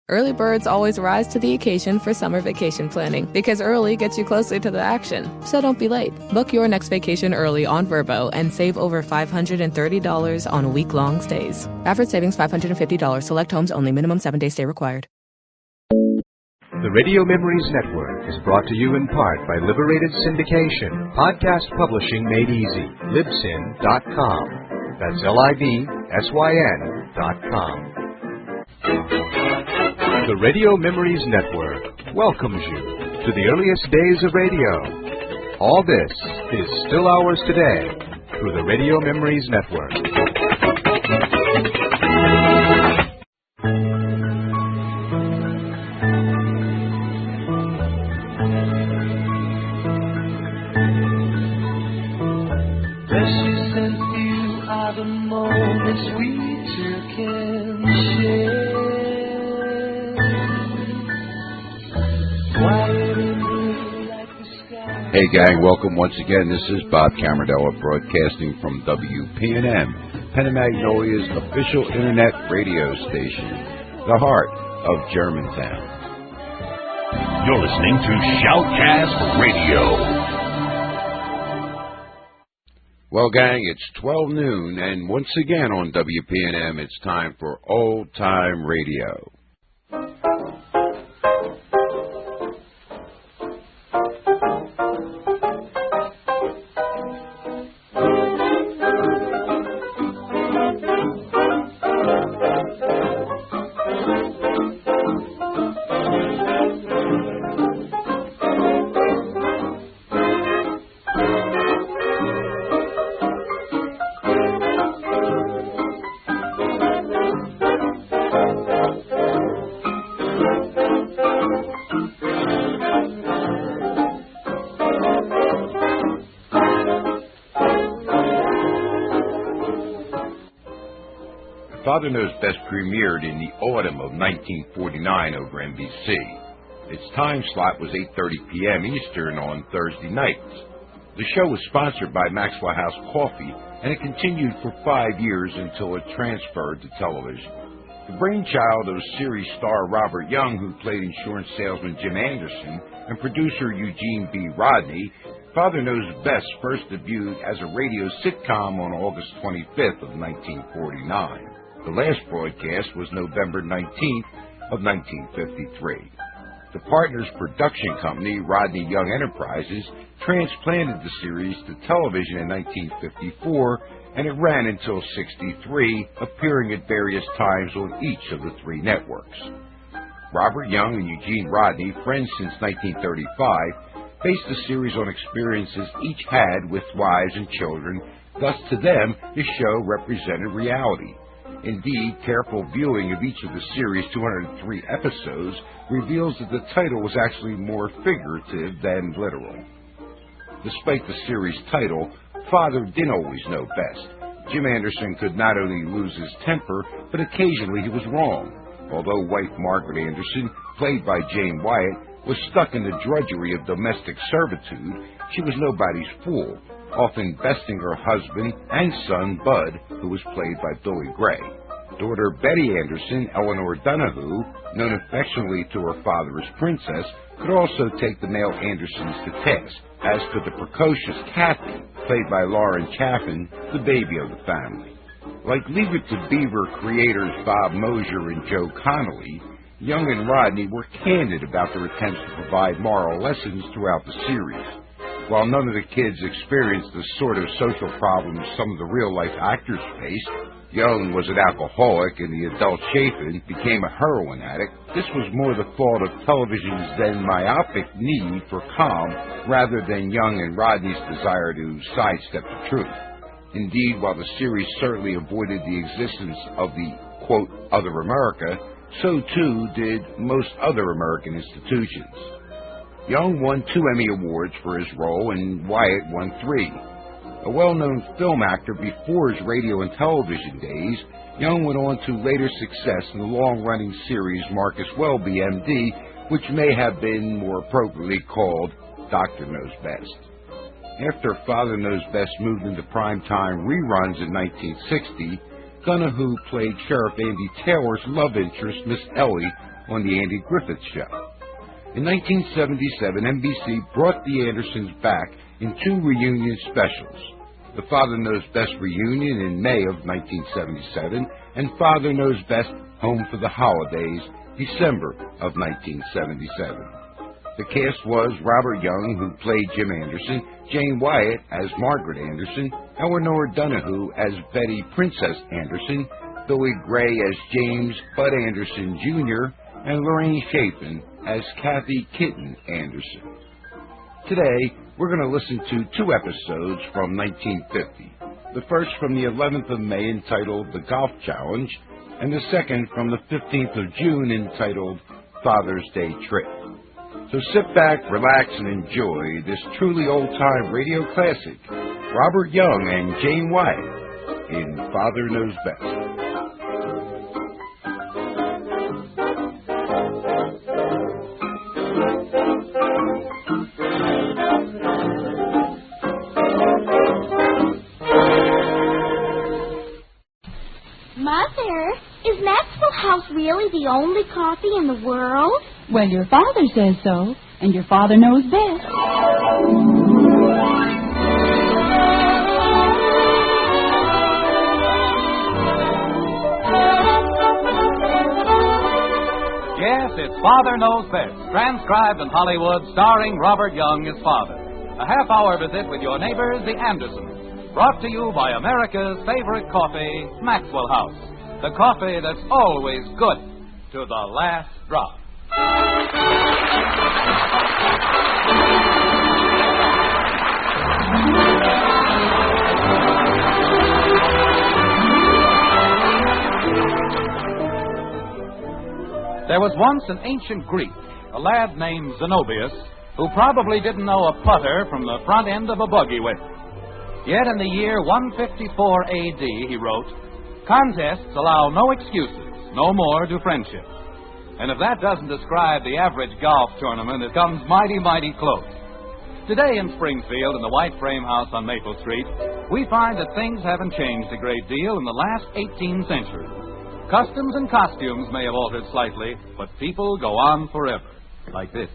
Early birds always rise to the occasion for summer vacation planning because early gets you closer to the action. So don't be late. Book your next vacation early on Vrbo and save over $530 on week-long stays. Average savings $550. Select homes only. Minimum 7-day stay required. The Radio Memories Network is brought to you in part by Liberated Syndication, podcast publishing made easy. Libsyn.com. That's LIBSYN.com. The Radio Memories Network welcomes you to the earliest days of radio. All this is still ours today through the Radio Memories Network. Precious and few are the moments we two can share. Hey gang, welcome once again. This is Bob Camardella broadcasting from WPNM, Penn-Magnolia's official internet radio station, the heart of Germantown. You're listening to Shoutcast Radio. Well gang, it's 12 noon, and once again on WPNM, it's time for Old Time Radio. Father Knows Best premiered in the autumn of 1949 over NBC. Its time slot was 8:30 p.m. Eastern on Thursday nights. The show was sponsored by Maxwell House Coffee, and it continued for 5 years until it transferred to television. The brainchild of series star Robert Young, who played insurance salesman Jim Anderson, and producer Eugene B. Rodney, Father Knows Best first debuted as a radio sitcom on August 25th of 1949. The last broadcast was November 19th of 1953. The partners' production company, Rodney Young Enterprises, transplanted the series to television in 1954, and it ran until '63, appearing at various times on each of the three networks. Robert Young and Eugene Rodney, friends since 1935, based the series on experiences each had with wives and children. Thus, to them, the show represented reality. Indeed, careful viewing of each of the series' 203 episodes reveals that the title was actually more figurative than literal. Despite the series title, Father didn't always know best. Jim Anderson could not only lose his temper, but occasionally he was wrong. Although wife Margaret Anderson, played by Jane Wyatt, was stuck in the drudgery of domestic servitude, she was nobody's fool, often besting her husband and son, Bud, who was played by Billy Gray. Daughter Betty Anderson, Eleanor Donahue, known affectionately to her father as Princess, could also take the male Andersons to task, as could the precocious Kathy, played by Lauren Chaffin, the baby of the family. Like Leave It to Beaver creators Bob Mosier and Joe Connolly, Young and Rodney were candid about their attempts to provide moral lessons throughout the series. While none of the kids experienced the sort of social problems some of the real-life actors faced, Young was an alcoholic and the adult Chafin became a heroin addict, this was more the fault of television's then myopic need for calm rather than Young and Rodney's desire to sidestep the truth. Indeed, while the series certainly avoided the existence of the, quote, other America, so too did most other American institutions. Young won 2 Emmy Awards for his role, and Wyatt won 3. A well-known film actor before his radio and television days, Young went on to later success in the long-running series Marcus Welby, M.D., which may have been more appropriately called Doctor Knows Best. After Father Knows Best moved into primetime reruns in 1960, Donahue played Sheriff Andy Taylor's love interest, Miss Ellie, on The Andy Griffith Show. In 1977, NBC brought the Andersons back in 2 reunion specials. The Father Knows Best reunion in May of 1977 and Father Knows Best Home for the Holidays, December of 1977. The cast was Robert Young, who played Jim Anderson, Jane Wyatt as Margaret Anderson, Eleanor Donahue as Betty Princess Anderson, Billy Gray as James Bud Anderson Jr., and Lorraine Chapin as Kathy Kitten Anderson. Today, we're going to listen to 2 episodes from 1950. The first from the 11th of May entitled The Golf Challenge, and the second from the 15th of June entitled Father's Day Trip. So sit back, relax, and enjoy this truly old-time radio classic, Robert Young and Jane Wyatt in Father Knows Best. Mother, is Maxwell House really the only coffee in the world? Well, your father says so, and your father knows best. Yes, it's Father Knows Best, transcribed in Hollywood, starring Robert Young as father. A half-hour visit with your neighbors, the Andersons. Brought to you by America's favorite coffee, Maxwell House. The coffee that's always good to the last drop. There was once an ancient Greek, a lad named Zenobius, who probably didn't know a putter from the front end of a buggy whip. Yet in the year 154 A.D., he wrote, "Contests allow no excuses, no more do friendship." And if that doesn't describe the average golf tournament, it comes mighty, mighty close. Today in Springfield, in the White Frame House on Maple Street, we find that things haven't changed a great deal in the last 18 centuries. Customs and costumes may have altered slightly, but people go on forever, like this.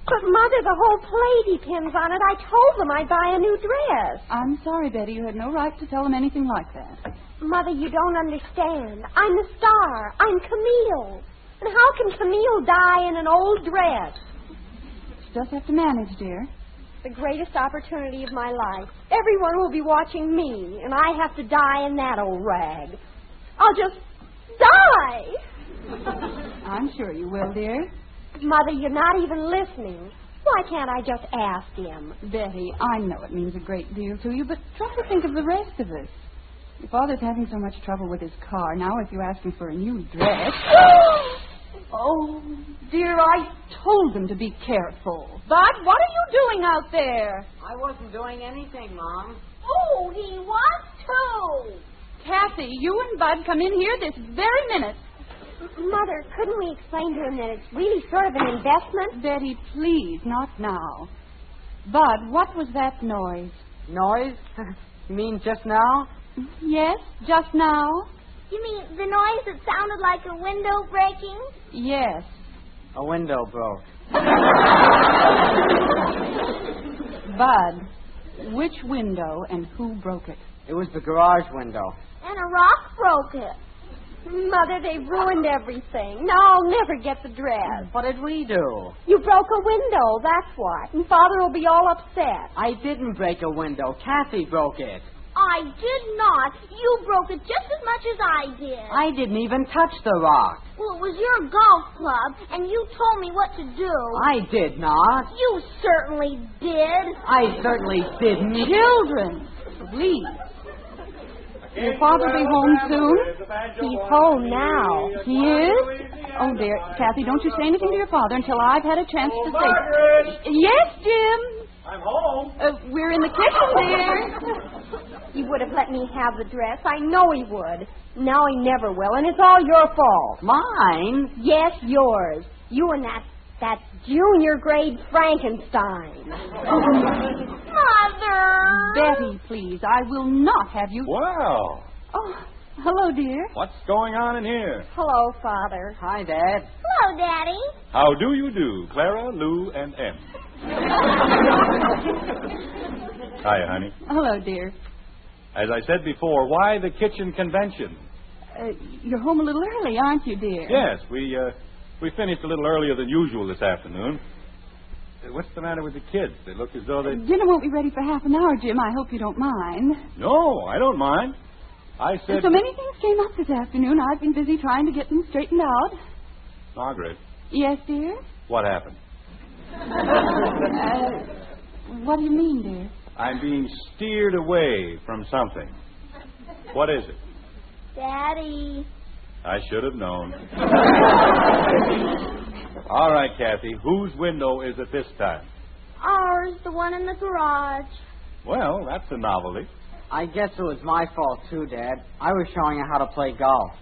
But, Mother, the whole play depends on it. I told them I'd buy a new dress. I'm sorry, Betty. You had no right to tell them anything like that. Mother, you don't understand. I'm the star. I'm Camille. And how can Camille die in an old dress? Just have to manage, dear. The greatest opportunity of my life. Everyone will be watching me, and I have to die in that old rag. I'll just die. I'm sure you will, dear. Mother, you're not even listening. Why can't I just ask him? Betty, I know it means a great deal to you, but try to think of the rest of us. Your father's having so much trouble with his car. Now, if you ask him for a new dress... Oh, dear, I told him to be careful. Bud, what are you doing out there? I wasn't doing anything, Mom. Oh, he was too. Kathy, you and Bud come in here this very minute. Mother, couldn't we explain to him that it's really sort of an investment? Betty, please, not now. Bud, what was that noise? Noise? You mean just now? Yes, just now. You mean the noise that sounded like a window breaking? Yes. A window broke. Bud, which window and who broke it? It was the garage window. And a rock broke it. Mother, they've ruined everything. Now I'll never get the dress. What did we do? You broke a window, that's what. And Father will be all upset. I didn't break a window. Kathy broke it. I did not. You broke it just as much as I did. I didn't even touch the rock. Well, it was your golf club, and you told me what to do. I did not. You certainly did. I certainly didn't. Children, please. Will your father be home soon? He's home now. He is? Oh, dear. Kathy, don't you say anything to your father until I've had a chance to say... Yes, Jim? I'm home. We're in the kitchen, dear. He would have let me have the dress. I know he would. Now he never will, and it's all your fault. Mine? Yes, yours. You and that junior grade Frankenstein. Mother! Betty, please, I will not have you... Well. Oh, Hello, dear. What's going on in here? Hello, Father. Hi, Dad. Hello, Daddy. How do you do, Clara, Lou, and Em? Hi, honey. Hello, dear. As I said before, why the kitchen convention? You're home a little early, aren't you, dear? Yes, we finished a little earlier than usual this afternoon. What's the matter with the kids? They look as though they... Dinner won't be ready for half an hour, Jim. I hope you don't mind. No, I don't mind. I said... So many things came up this afternoon. I've been busy trying to get them straightened out. Margaret. Yes, dear? What happened? What do you mean, dear? I'm being steered away from something. What is it? Daddy. I should have known. All right, Kathy. Whose window is it this time? Ours, the one in the garage. Well, that's a novelty. I guess it was my fault, too, Dad. I was showing you how to play golf.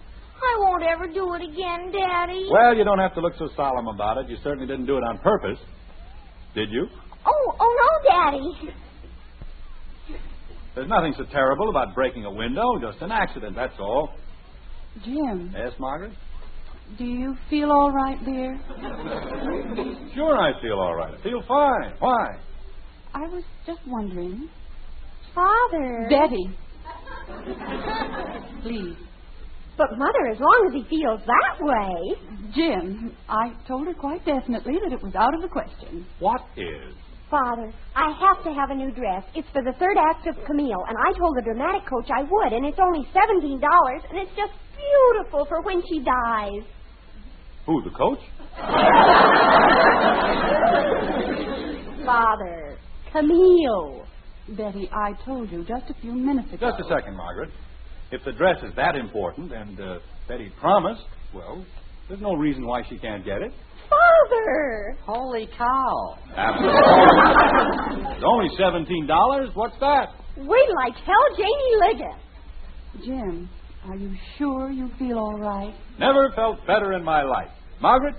I won't ever do it again, Daddy. Well, you don't have to look so solemn about it. You certainly didn't do it on purpose. Did you? Oh, no, Daddy. There's nothing so terrible about breaking a window. Just an accident, that's all. Jim. Yes, Margaret? Do you feel all right, dear? Sure I feel all right. I feel fine. Why? I was just wondering. Father. Betty. Please. But, Mother, as long as he feels that way. Jim, I told her quite definitely that it was out of the question. What is? Father, I have to have a new dress. It's for the third act of Camille, and I told the dramatic coach I would, and it's only $17, and it's just beautiful for when she dies. Who, the coach? Father, Camille. Betty, I told you just a few minutes ago. Just a second, Margaret. If the dress is that important, and Betty promised, well, there's no reason why she can't get it. Father! Holy cow. Absolutely. It's only $17. What's that? Wait till I tell Janie Liggett. Jim, are you sure you feel all right? Never felt better in my life. Margaret,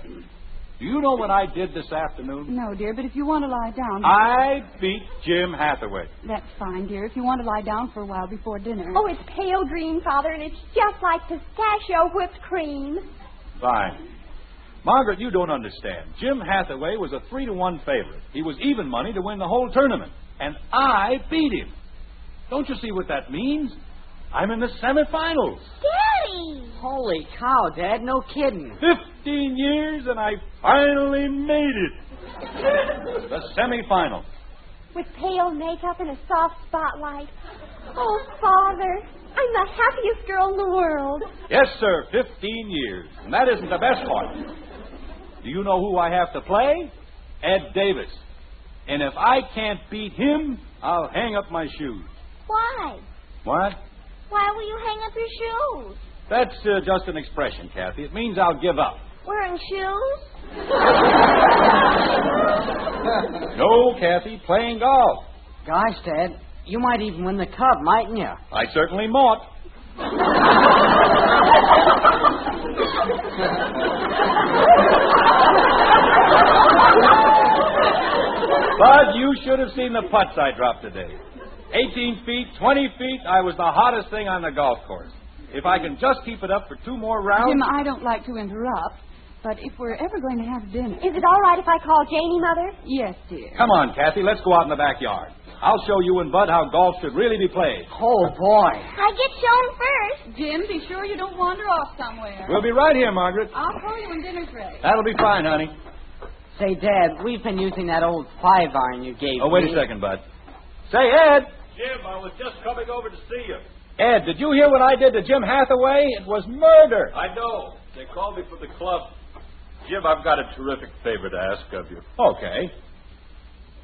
do you know what I did this afternoon? No, dear, but if you want to lie down... I beat Jim Hathaway. That's fine, dear, if you want to lie down for a while before dinner. Oh, it's pale green, Father, and it's just like pistachio whipped cream. Fine. Margaret, you don't understand. Jim Hathaway was a 3-1 favorite. He was even money to win the whole tournament. And I beat him. Don't you see what that means? I'm in the semifinals. Daddy! Holy cow, Dad. No kidding. 15 years, and I finally made it. The semifinals. With pale makeup and a soft spotlight. Oh, Father, I'm the happiest girl in the world. Yes, sir, 15 years. And that isn't the best part. Do you know who I have to play? Ed Davis. And if I can't beat him, I'll hang up my shoes. Why? What? Why will you hang up your shoes? That's just an expression, Kathy. It means I'll give up. Wearing shoes? No, Kathy, playing golf. Gosh, Dad, you might even win the cup, mightn't you? I certainly might. But you should have seen the putts I dropped today. 18 feet, 20 feet, I was the hottest thing on the golf course. If I can just keep it up for 2 more rounds... Jim, I don't like to interrupt, but if we're ever going to have dinner... Is it all right if I call Janie, Mother? Yes, dear. Come on, Kathy, let's go out in the backyard. I'll show you and Bud how golf should really be played. Oh, boy. I get shown first. Jim, be sure you don't wander off somewhere. We'll be right here, Margaret. I'll call you when dinner's ready. That'll be fine, honey. Say, Dad, we've been using that old 5-iron you gave me. Oh, wait a second, Bud. Say, Ed. Jim, I was just coming over to see you. Ed, did you hear what I did to Jim Hathaway? It was murder. I know. They called me from the club. Jim, I've got a terrific favor to ask of you. Okay.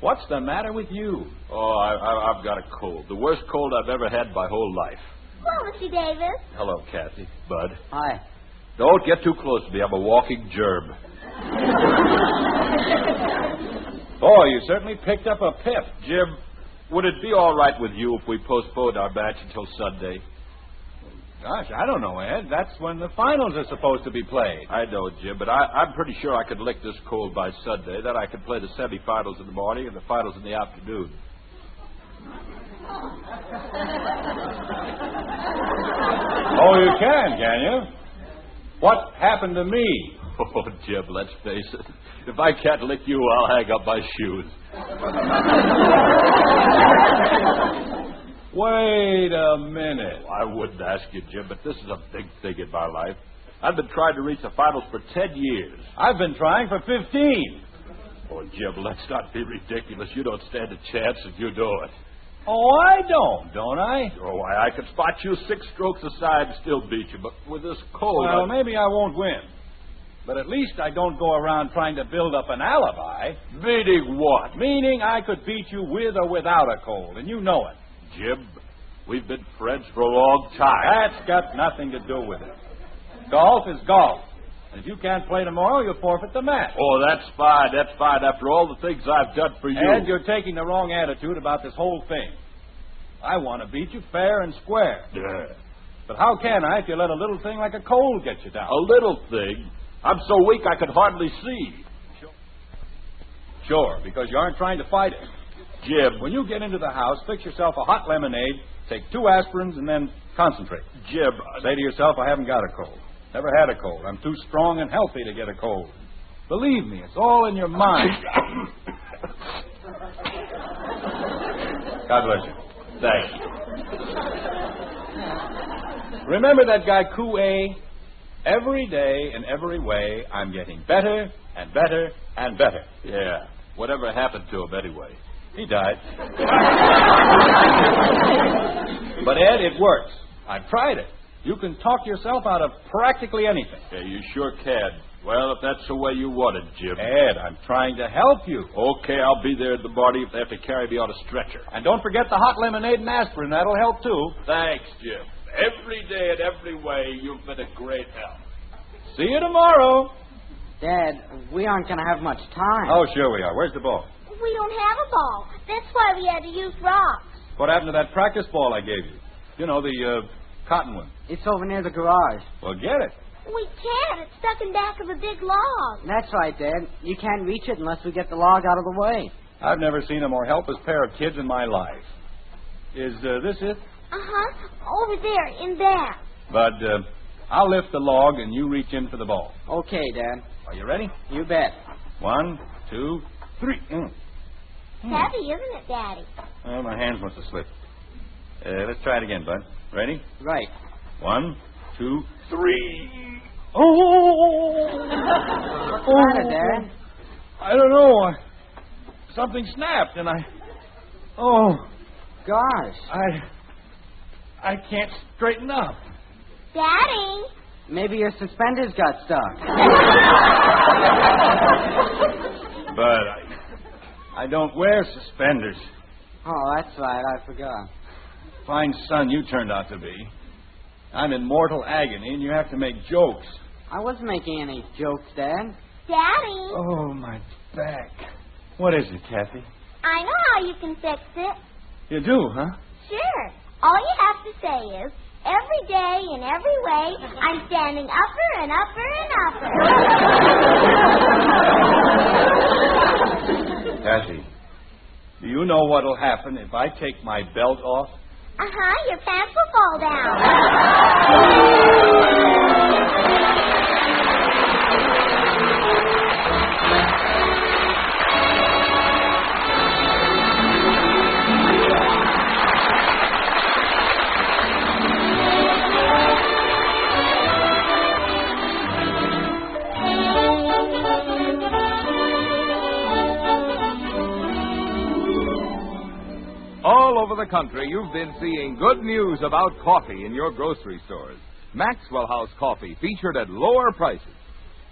What's the matter with you? Oh, I've got a cold. The worst cold I've ever had my whole life. Hello, Mr. Davis. Hello, Kathy. Bud. Hi. Don't get too close to me. I'm a walking germ. Boy, you certainly picked up a pip. Jim, would it be all right with you if we postponed our match until Sunday? Gosh, I don't know, Ed. That's when the finals are supposed to be played. I know, Jim, but I'm pretty sure I could lick this cold by Sunday. Then I could play the semifinals in the morning and the finals in the afternoon. Oh, you can you? What happened to me? Oh, Jim, let's face it. If I can't lick you, I'll hang up my shoes. Wait a minute. I wouldn't ask you, Jim, but this is a big thing in my life. I've been trying to reach the finals for 10 years. I've been trying for 15. Oh, Jim, let's not be ridiculous. You don't stand a chance if you do it. Oh, I don't I? Oh, I can spot you 6 strokes aside and still beat you, but with this cold... Well, maybe I won't win. But at least I don't go around trying to build up an alibi. Meaning what? Meaning I could beat you with or without a cold, and you know it. Jim, we've been friends for a long time. That's got nothing to do with it. Golf is golf. And if you can't play tomorrow, you'll forfeit the match. Oh, that's fine. That's fine after all the things I've done for you. Ed, you're taking the wrong attitude about this whole thing. I want to beat you fair and square. Yeah. But how can I if you let a little thing like a cold get you down? A little thing? I'm so weak I could hardly see. Sure, because you aren't trying to fight it. Jim. When you get into the house, fix yourself a hot lemonade, take 2 aspirins, and then concentrate. Jim. Say to yourself, I haven't got a cold. Never had a cold. I'm too strong and healthy to get a cold. Believe me, it's all in your mind. God bless you. Thank you. Remember that guy Coué? Every day, in every way, I'm getting better and better and better. Yeah. Whatever happened to him anyway? He died. But, Ed, it works. I've tried it. You can talk yourself out of practically anything. Yeah, you sure can. Well, if that's the way you want it, Jim. Ed, I'm trying to help you. Okay, I'll be there in the morning if they have to carry me on a stretcher. And don't forget the hot lemonade and aspirin. That'll help, too. Thanks, Jim. Every day and every way, you've been a great help. See you tomorrow. Dad, we aren't going to have much time. Oh, sure we are. Where's the ball? We don't have a ball. That's why we had to use rocks. What happened to that practice ball I gave you? You know, the cotton one. It's over near the garage. Well, get it. We can't. It's stuck in back of a big log. That's right, Dad. You can't reach it unless we get the log out of the way. I've never seen a more helpless pair of kids in my life. Is this it? Uh-huh. Over there, in there. But I'll lift the log and you reach in for the ball. Okay, Dad. Are you ready? You bet. 1, 2, 3. Heavy, isn't it, Daddy? Oh, my hands must have slipped. Let's try it again, Bud. Ready? Right. 1, 2, 3. Oh! What's the matter, Dad? I don't know. Something snapped, and Oh. Gosh. I can't straighten up. Daddy? Maybe your suspenders got stuck. But I don't wear suspenders. Oh, that's right. I forgot. Fine son you turned out to be. I'm in mortal agony, and you have to make jokes. I wasn't making any jokes, Dad. Daddy? Oh, my back. What is it, Kathy? I know how you can fix it. You do, huh? Sure. All you have to say is, every day in every way, I'm standing upper and upper and upper. Kathy, do you know what'll happen if I take my belt off? Uh-huh, your pants will fall down. All over the country, you've been seeing good news about coffee in your grocery stores. Maxwell House coffee featured at lower prices.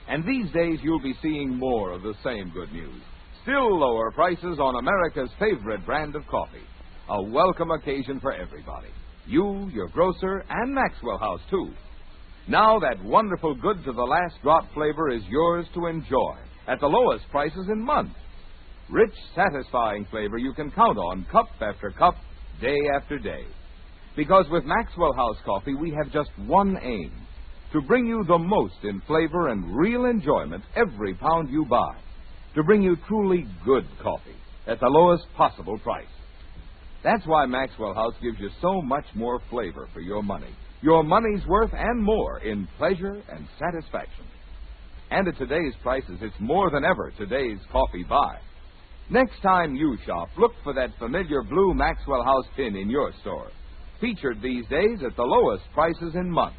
And these days, you'll be seeing more of the same good news. Still lower prices on America's favorite brand of coffee. A welcome occasion for everybody. You, your grocer, and Maxwell House, too. Now that wonderful good to the last drop flavor is yours to enjoy at the lowest prices in months. Rich, satisfying flavor you can count on cup after cup, day after day. Because with Maxwell House coffee, we have just one aim, to bring you the most in flavor and real enjoyment every pound you buy. To bring you truly good coffee at the lowest possible price. That's why Maxwell House gives you so much more flavor for your money. Your money's worth and more in pleasure and satisfaction. And at today's prices, it's more than ever today's coffee buy. Next time you shop, look for that familiar blue Maxwell House tin in your store. Featured these days at the lowest prices in months.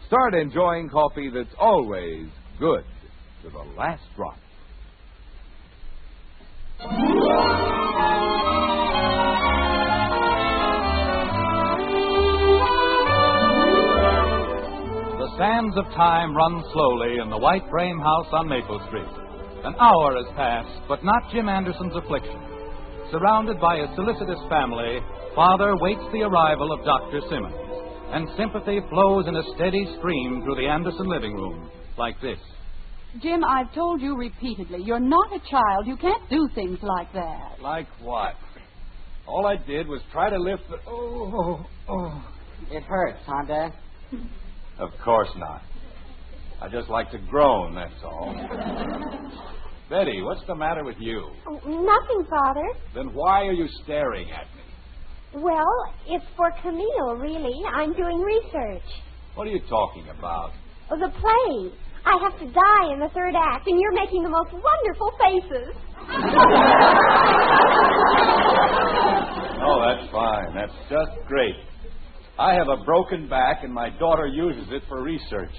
Start enjoying coffee that's always good to the last drop. The sands of time run slowly in the white frame house on Maple Street. An hour has passed, but not Jim Anderson's affliction. Surrounded by a solicitous family, Father waits the arrival of Dr. Simmons, and sympathy flows in a steady stream through the Anderson living room, like this. Jim, I've told you repeatedly, you're not a child. You can't do things like that. Like what? All I did was try to lift the... It hurts, huh, Dad? Of course not. I just like to groan, that's all. Betty, what's the matter with you? Oh, nothing, Father. Then why are you staring at me? Well, it's for Camille, really. I'm doing research. What are you talking about? Oh, the play. I have to die in the third act, and you're making the most wonderful faces. Oh, that's fine. That's just great. I have a broken back, and my daughter uses it for research.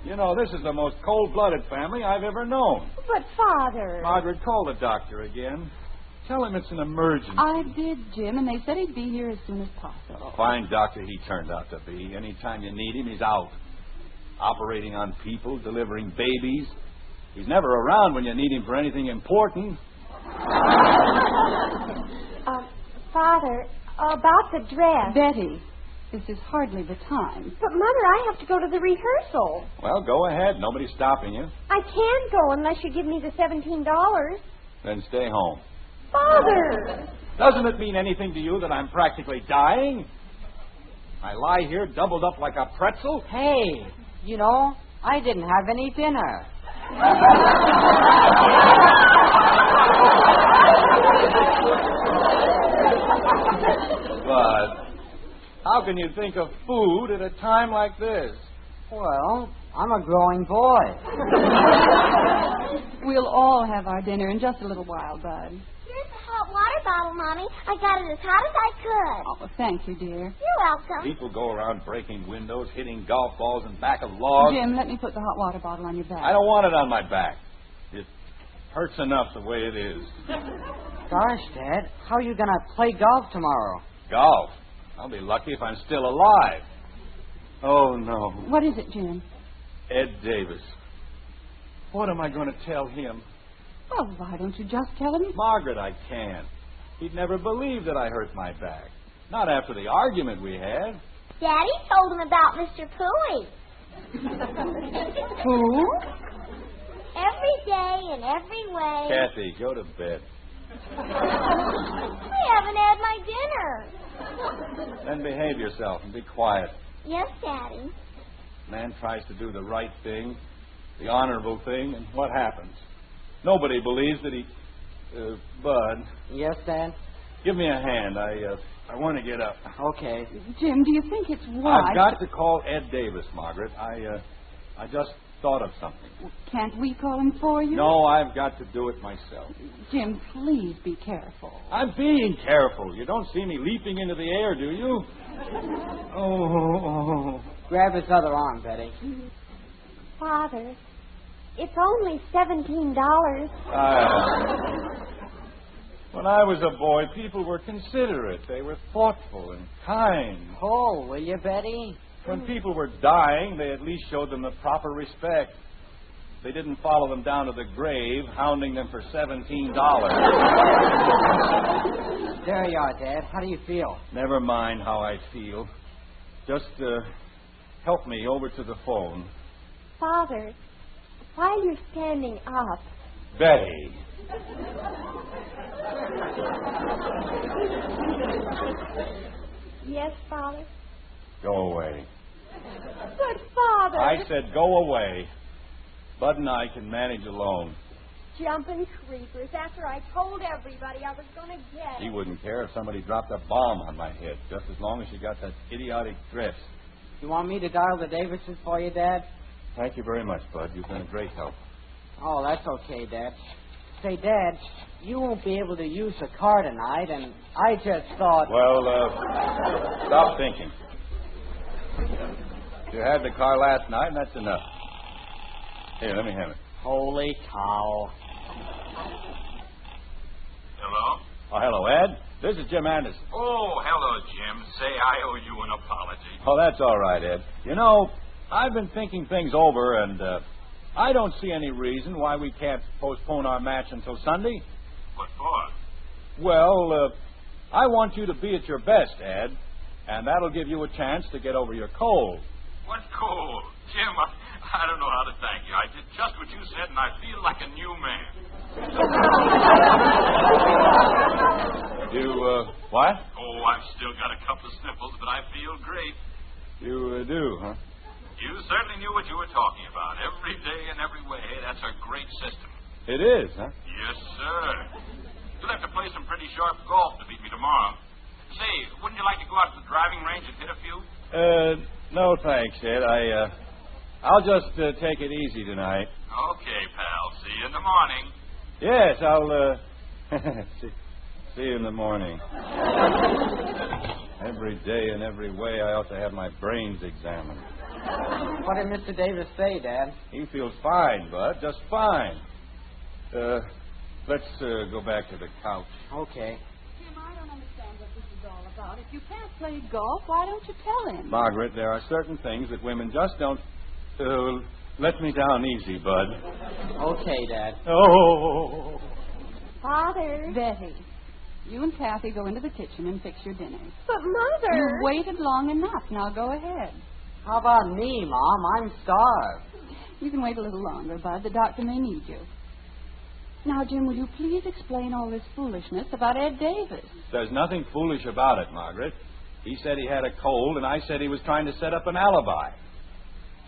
You know, this is the most cold-blooded family I've ever known. But, Father... Margaret, call the doctor again. Tell him it's an emergency. I did, Jim, and they said he'd be here as soon as possible. Fine doctor he turned out to be. Anytime you need him, he's out. Operating on people, delivering babies. He's never around when you need him for anything important. Father, about the dress. Betty, this is hardly the time. But, Mother, I have to go to the rehearsal. Well, go ahead. Nobody's stopping you. I can't go unless you give me the $17. Then stay home. Father! Doesn't it mean anything to you that I'm practically dying? I lie here doubled up like a pretzel? Hey, you know, I didn't have any dinner. But how can you think of food at a time like this? Well, I'm a growing boy. We'll all have our dinner in just a little while, Bud. Here's the hot water bottle, Mommy. I got it as hot as I could. Oh, thank you, dear. You're welcome. People go around breaking windows, hitting golf balls in back of logs. Jim, let me put the hot water bottle on your back. I don't want it on my back. It hurts enough the way it is. Gosh, Dad, how are you going to play golf tomorrow? Golf? I'll be lucky if I'm still alive. Oh, no. What is it, Jim? Ed Davis. What am I going to tell him? Well, why don't you just tell him? Margaret, I can't. He'd never believe that I hurt my back. Not after the argument we had. Daddy told him about Mr. Pooey. Who? Every day in every way. Kathy, go to bed. I haven't had my dinner. Then behave yourself and be quiet. Yes, Daddy. Man tries to do the right thing, the honorable thing, and what happens? Nobody believes that he... Bud. Yes, Dad? Give me a hand. I want to get up. Okay. Jim, do you think it's wise? I've got to call Ed Davis, Margaret. I just thought of something. Can't we call him for you? No, I've got to do it myself. Jim, please be careful. I'm being careful. You don't see me leaping into the air, do you? Oh. Grab his other arm, Betty. Father, it's only $17. When I was a boy, people were considerate. They were thoughtful and kind. Oh, will you, Betty? When people were dying, they at least showed them the proper respect. They didn't follow them down to the grave, hounding them for $17. There you are, Dad. How do you feel? Never mind how I feel. Just help me over to the phone. Father, while you're standing up... Betty. Yes, Father? Go away. But, Father... I said go away. Bud and I can manage alone. jumping creepers after I told everybody I was going to get She it. wouldn't care if somebody dropped a bomb on my head, just as long as she got that idiotic dress. You want me to dial the Davises for you, Dad? Thank you very much, Bud. You've been a great help. Oh, that's okay, Dad. Say, Dad, you won't be able to use the car tonight, and I just thought... Well, stop thinking. You had the car last night, and that's enough. Here, let me have it. Holy cow. Hello? Oh, hello, Ed. This is Jim Anderson. Oh, hello, Jim. Say I owe you an apology. Oh, that's all right, Ed. You know, I've been thinking things over, and I don't see any reason why we can't postpone our match until Sunday. What for? Well, I want you to be at your best, Ed, and that'll give you a chance to get over your cold. What cold? Jim, I don't know how to thank you. I did just what you said, and I feel like a new man. What? Oh, I've still got a couple of sniffles, but I feel great. You do, huh? You certainly knew what you were talking about. Every day and every way, that's a great system. It is, huh? Yes, sir. You'll have to play some pretty sharp golf to beat me tomorrow. Say, wouldn't you like to go out to the driving range and hit a few? No thanks, Ed. I'll just take it easy tonight. Okay, pal. See you in the morning. Yes, I'll see you in the morning. Every day and every way I ought to have my brains examined. What did Mr. Davis say, Dad? He feels fine, Bud, just fine. Let's go back to the couch. Okay. Jim, I don't understand what this is all about. If you can't play golf, why don't you tell him? Margaret, there are certain things that women just don't... let me down easy, Bud. Okay, Dad. Oh. Father. Betty, you and Kathy go into the kitchen and fix your dinner. But, Mother... You waited long enough. Now go ahead. How about me, Mom? I'm starved. You can wait a little longer, Bud. The doctor may need you. Now, Jim, will you please explain all this foolishness about Ed Davis? There's nothing foolish about it, Margaret. He said he had a cold, and I said he was trying to set up an alibi.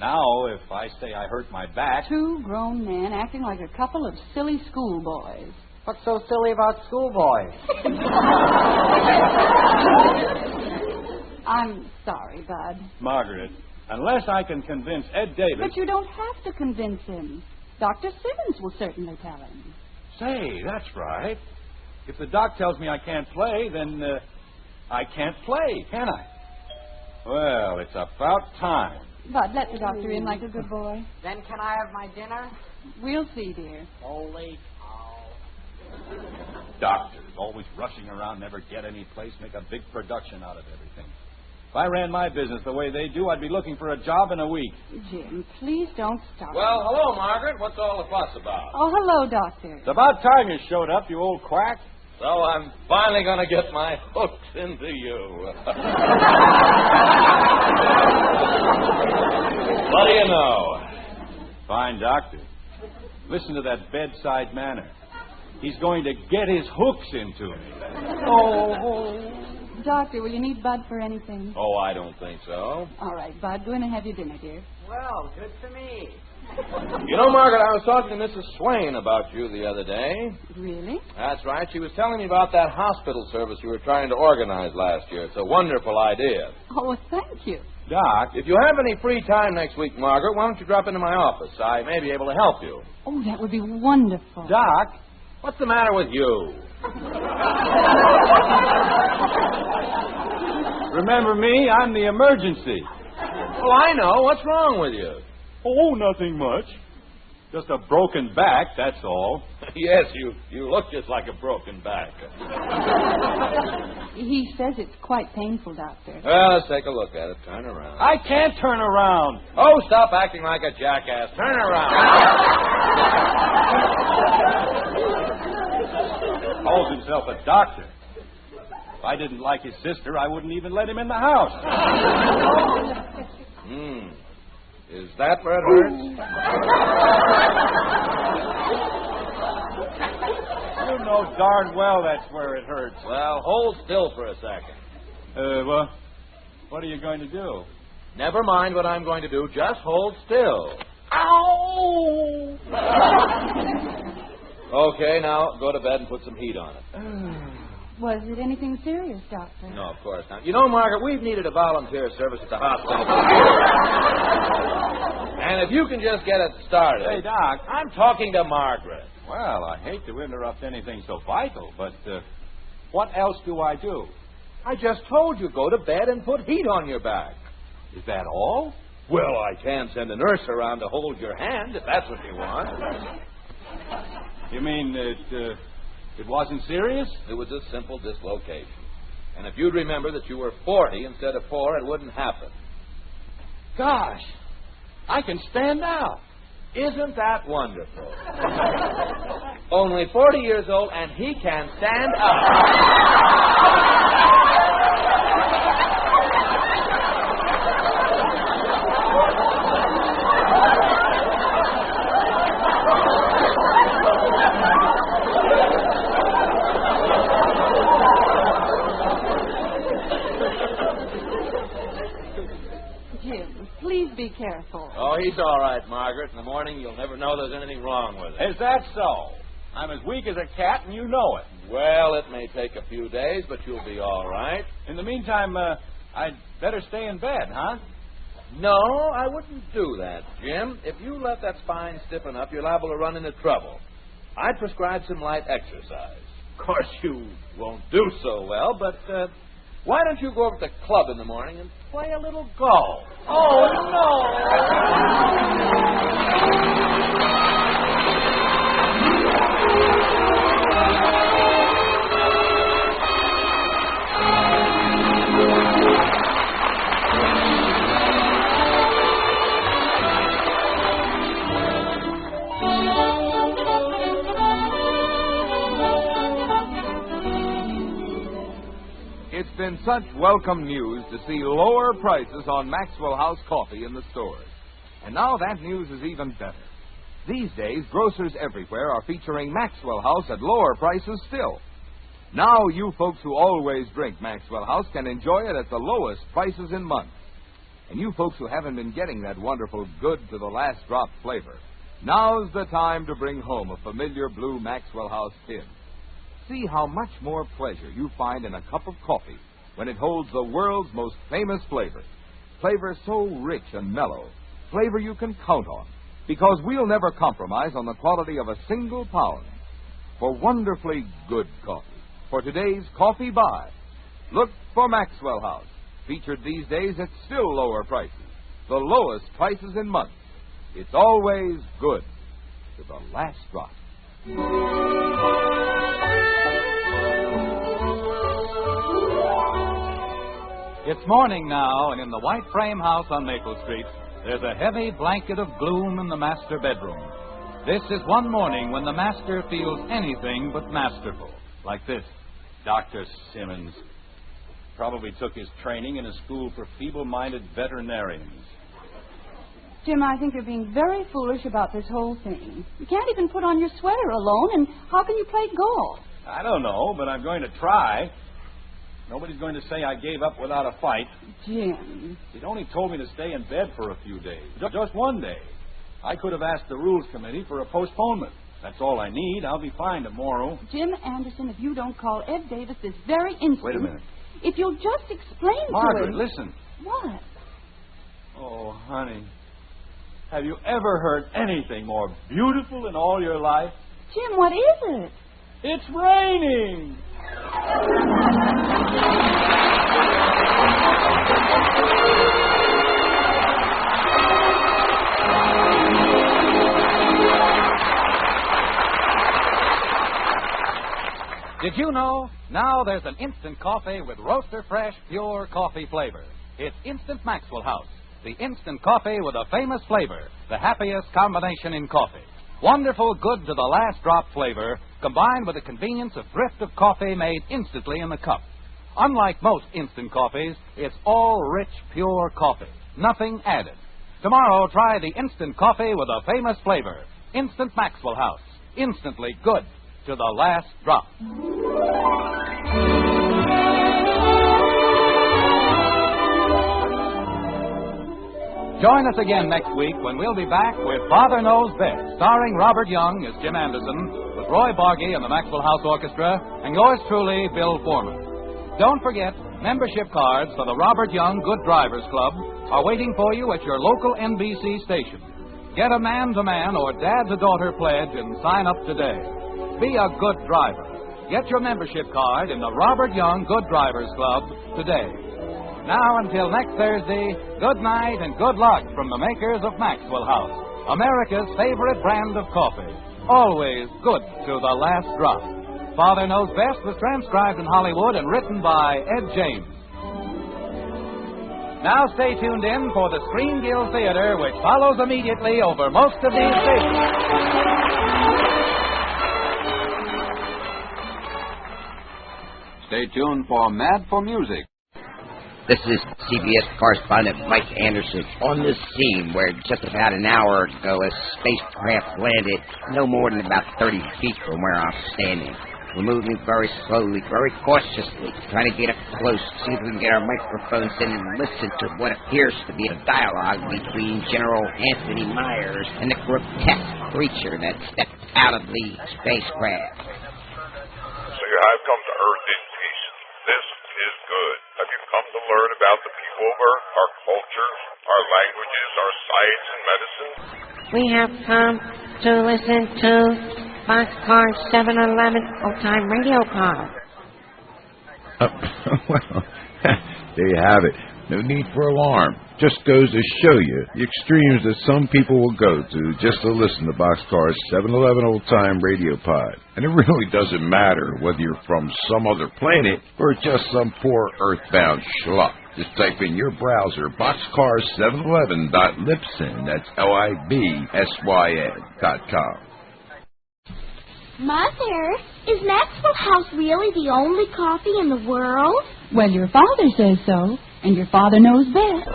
Now, if I say I hurt my back... Two grown men acting like a couple of silly schoolboys. What's so silly about schoolboys? I'm sorry, Bud. Margaret, unless I can convince Ed Davis... But you don't have to convince him. Dr. Simmons will certainly tell him. Say, that's right. If the doc tells me I can't play, then I can't play, can I? Well, it's about time. Bud, let the doctor in like a good boy. Then can I have my dinner? We'll see, dear. Holy cow. Doctors, always rushing around, never get any place, make a big production out of everything. If I ran my business the way they do, I'd be looking for a job in a week. Jim, please don't stop. Well, hello, Margaret. What's all the fuss about? Oh, hello, Doctor. It's about time you showed up, you old quack. So I'm finally going to get my hooks into you. What do you know? Fine doctor. Listen to that bedside manner. He's going to get his hooks into me. Oh. Doctor, will you need Bud for anything? Oh, I don't think so. All right, Bud, go in and have your dinner, dear. Well, good for me. You know, Margaret, I was talking to Mrs. Swain about you the other day. Really? That's right. She was telling me about that hospital service you were trying to organize last year. It's a wonderful idea. Oh, well, thank you. Doc, if you have any free time next week, Margaret, why don't you drop into my office? I may be able to help you. Oh, that would be wonderful. Doc, what's the matter with you? Remember me? I'm the emergency. Well, I know. What's wrong with you? Oh, nothing much. Just a broken back, that's all. Yes, you look just like a broken back. He says it's quite painful, Doctor. Well, let's take a look at it. Turn around. I can't turn around. Oh, stop acting like a jackass. Turn around. Calls himself a doctor. If I didn't like his sister, I wouldn't even let him in the house. Is that where it hurts? You know darn well that's where it hurts. Well, hold still for a second. What are you going to do? Never mind what I'm going to do. Just hold still. Ow! Okay, now go to bed and put some heat on it. Was it anything serious, Doctor? No, of course not. You know, Margaret, we've needed a volunteer service at the hospital. And if you can just get it started. Hey, Doc. I'm talking to Margaret. Well, I hate to interrupt anything so vital, but what else do I do? I just told you, go to bed and put heat on your back. Is that all? Well, I can send a nurse around to hold your hand, if that's what you want. You mean it wasn't serious? It was a simple dislocation. And if you'd remember that you were 40 instead of 4, it wouldn't happen. Gosh, I can stand now. Isn't that wonderful? Only 40 years old, and he can stand up. Jim, please be careful. Oh, he's all right, Margaret. In the morning, you'll never know there's anything wrong with him. Is that so? I'm as weak as a cat, and you know it. Well, it may take a few days, but you'll be all right. In the meantime, I'd better stay in bed, huh? No, I wouldn't do that, Jim. If you let that spine stiffen up, you're liable to run into trouble. I'd prescribe some light exercise. Of course, you won't do so well, but why don't you go over to the club in the morning and play a little golf? Oh, no! It's been such welcome news to see lower prices on Maxwell House coffee in the stores. And now that news is even better. These days, grocers everywhere are featuring Maxwell House at lower prices still. Now you folks who always drink Maxwell House can enjoy it at the lowest prices in months. And you folks who haven't been getting that wonderful good to the last drop flavor, now's the time to bring home a familiar blue Maxwell House tin. See how much more pleasure you find in a cup of coffee when it holds the world's most famous flavor. Flavor so rich and mellow. Flavor you can count on. Because we'll never compromise on the quality of a single pound. For wonderfully good coffee. For today's coffee buy, look for Maxwell House. Featured these days at still lower prices. The lowest prices in months. It's always good to the last drop. It's morning now, and in the white frame house on Maple Street, there's a heavy blanket of gloom in the master bedroom. This is one morning when the master feels anything but masterful. Like this. Dr. Simmons probably took his training in a school for feeble-minded veterinarians. Jim, I think you're being very foolish about this whole thing. You can't even put on your sweater alone, and how can you play golf? I don't know, but I'm going to try. Nobody's going to say I gave up without a fight. Jim. He'd only told me to stay in bed for a few days. Just one day. I could have asked the Rules Committee for a postponement. That's all I need. I'll be fine tomorrow. Jim Anderson, if you don't call Ed Davis this very instant... Wait a minute. If you'll just explain Margaret, to him... listen. What? Oh, honey. Have you ever heard anything more beautiful in all your life? Jim, what is it? It's raining! Did you know? Now there's an instant coffee with roaster fresh, pure coffee flavor. It's Instant Maxwell House, the instant coffee with a famous flavor, the happiest combination in coffee. Wonderful, good to the last drop flavor, combined with the convenience of thrift of coffee made instantly in the cup. Unlike most instant coffees, it's all rich, pure coffee. Nothing added. Tomorrow, try the instant coffee with a famous flavor. Instant Maxwell House. Instantly good to the last drop. Join us again next week when we'll be back with Father Knows Best, starring Robert Young as Jim Anderson, with Roy Bargy and the Maxwell House Orchestra, and yours truly, Bill Foreman. Don't forget, membership cards for the Robert Young Good Drivers Club are waiting for you at your local NBC station. Get a man-to-man or dad-to-daughter pledge and sign up today. Be a good driver. Get your membership card in the Robert Young Good Drivers Club today. Now, until next Thursday, good night and good luck from the makers of Maxwell House, America's favorite brand of coffee. Always good to the last drop. Father Knows Best was transcribed in Hollywood and written by Ed James. Now stay tuned in for the Screen Guild Theater, which follows immediately over most of these stations. Stay tuned for Mad for Music. This is CBS correspondent Mike Anderson on this scene where just about an hour ago a spacecraft landed no more than about 30 feet from where I'm standing. We're moving very slowly, very cautiously, trying to get up close, see if we can get our microphones in and listen to what appears to be a dialogue between General Anthony Myers and the grotesque creature that stepped out of the spacecraft. So you have come to Earth in peace. This is good. Have you come to learn about the people of Earth, our cultures, our languages, our science and medicine? We have come to listen to Boxcar 711 Old-Time Radio Call. Well, there you have it. No need for alarm. Just goes to show you the extremes that some people will go to just to listen to Boxcar's 711 Old-Time Radio Pod. And it really doesn't matter whether you're from some other planet or just some poor earthbound schluck. Just type in your browser boxcar711.libsyn, that's LIBSYN.com. Mother, is Maxwell House really the only coffee in the world? Well, your father says so, and your father knows best.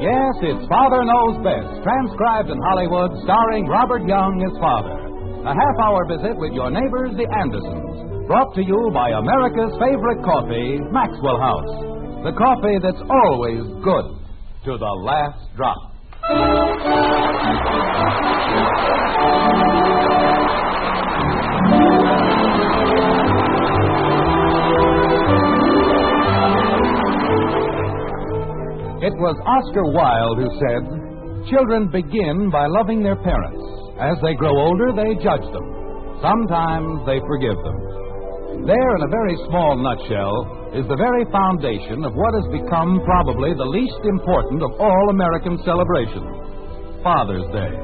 Yes, it's Father Knows Best, transcribed in Hollywood, starring Robert Young as father. A half-hour visit with your neighbors, the Andersons. Brought to you by America's favorite coffee, Maxwell House. The coffee that's always good to the last drop. It was Oscar Wilde who said, "Children begin by loving their parents. As they grow older, they judge them. Sometimes they forgive them." There, in a very small nutshell, is the very foundation of what has become probably the least important of all American celebrations, Father's Day.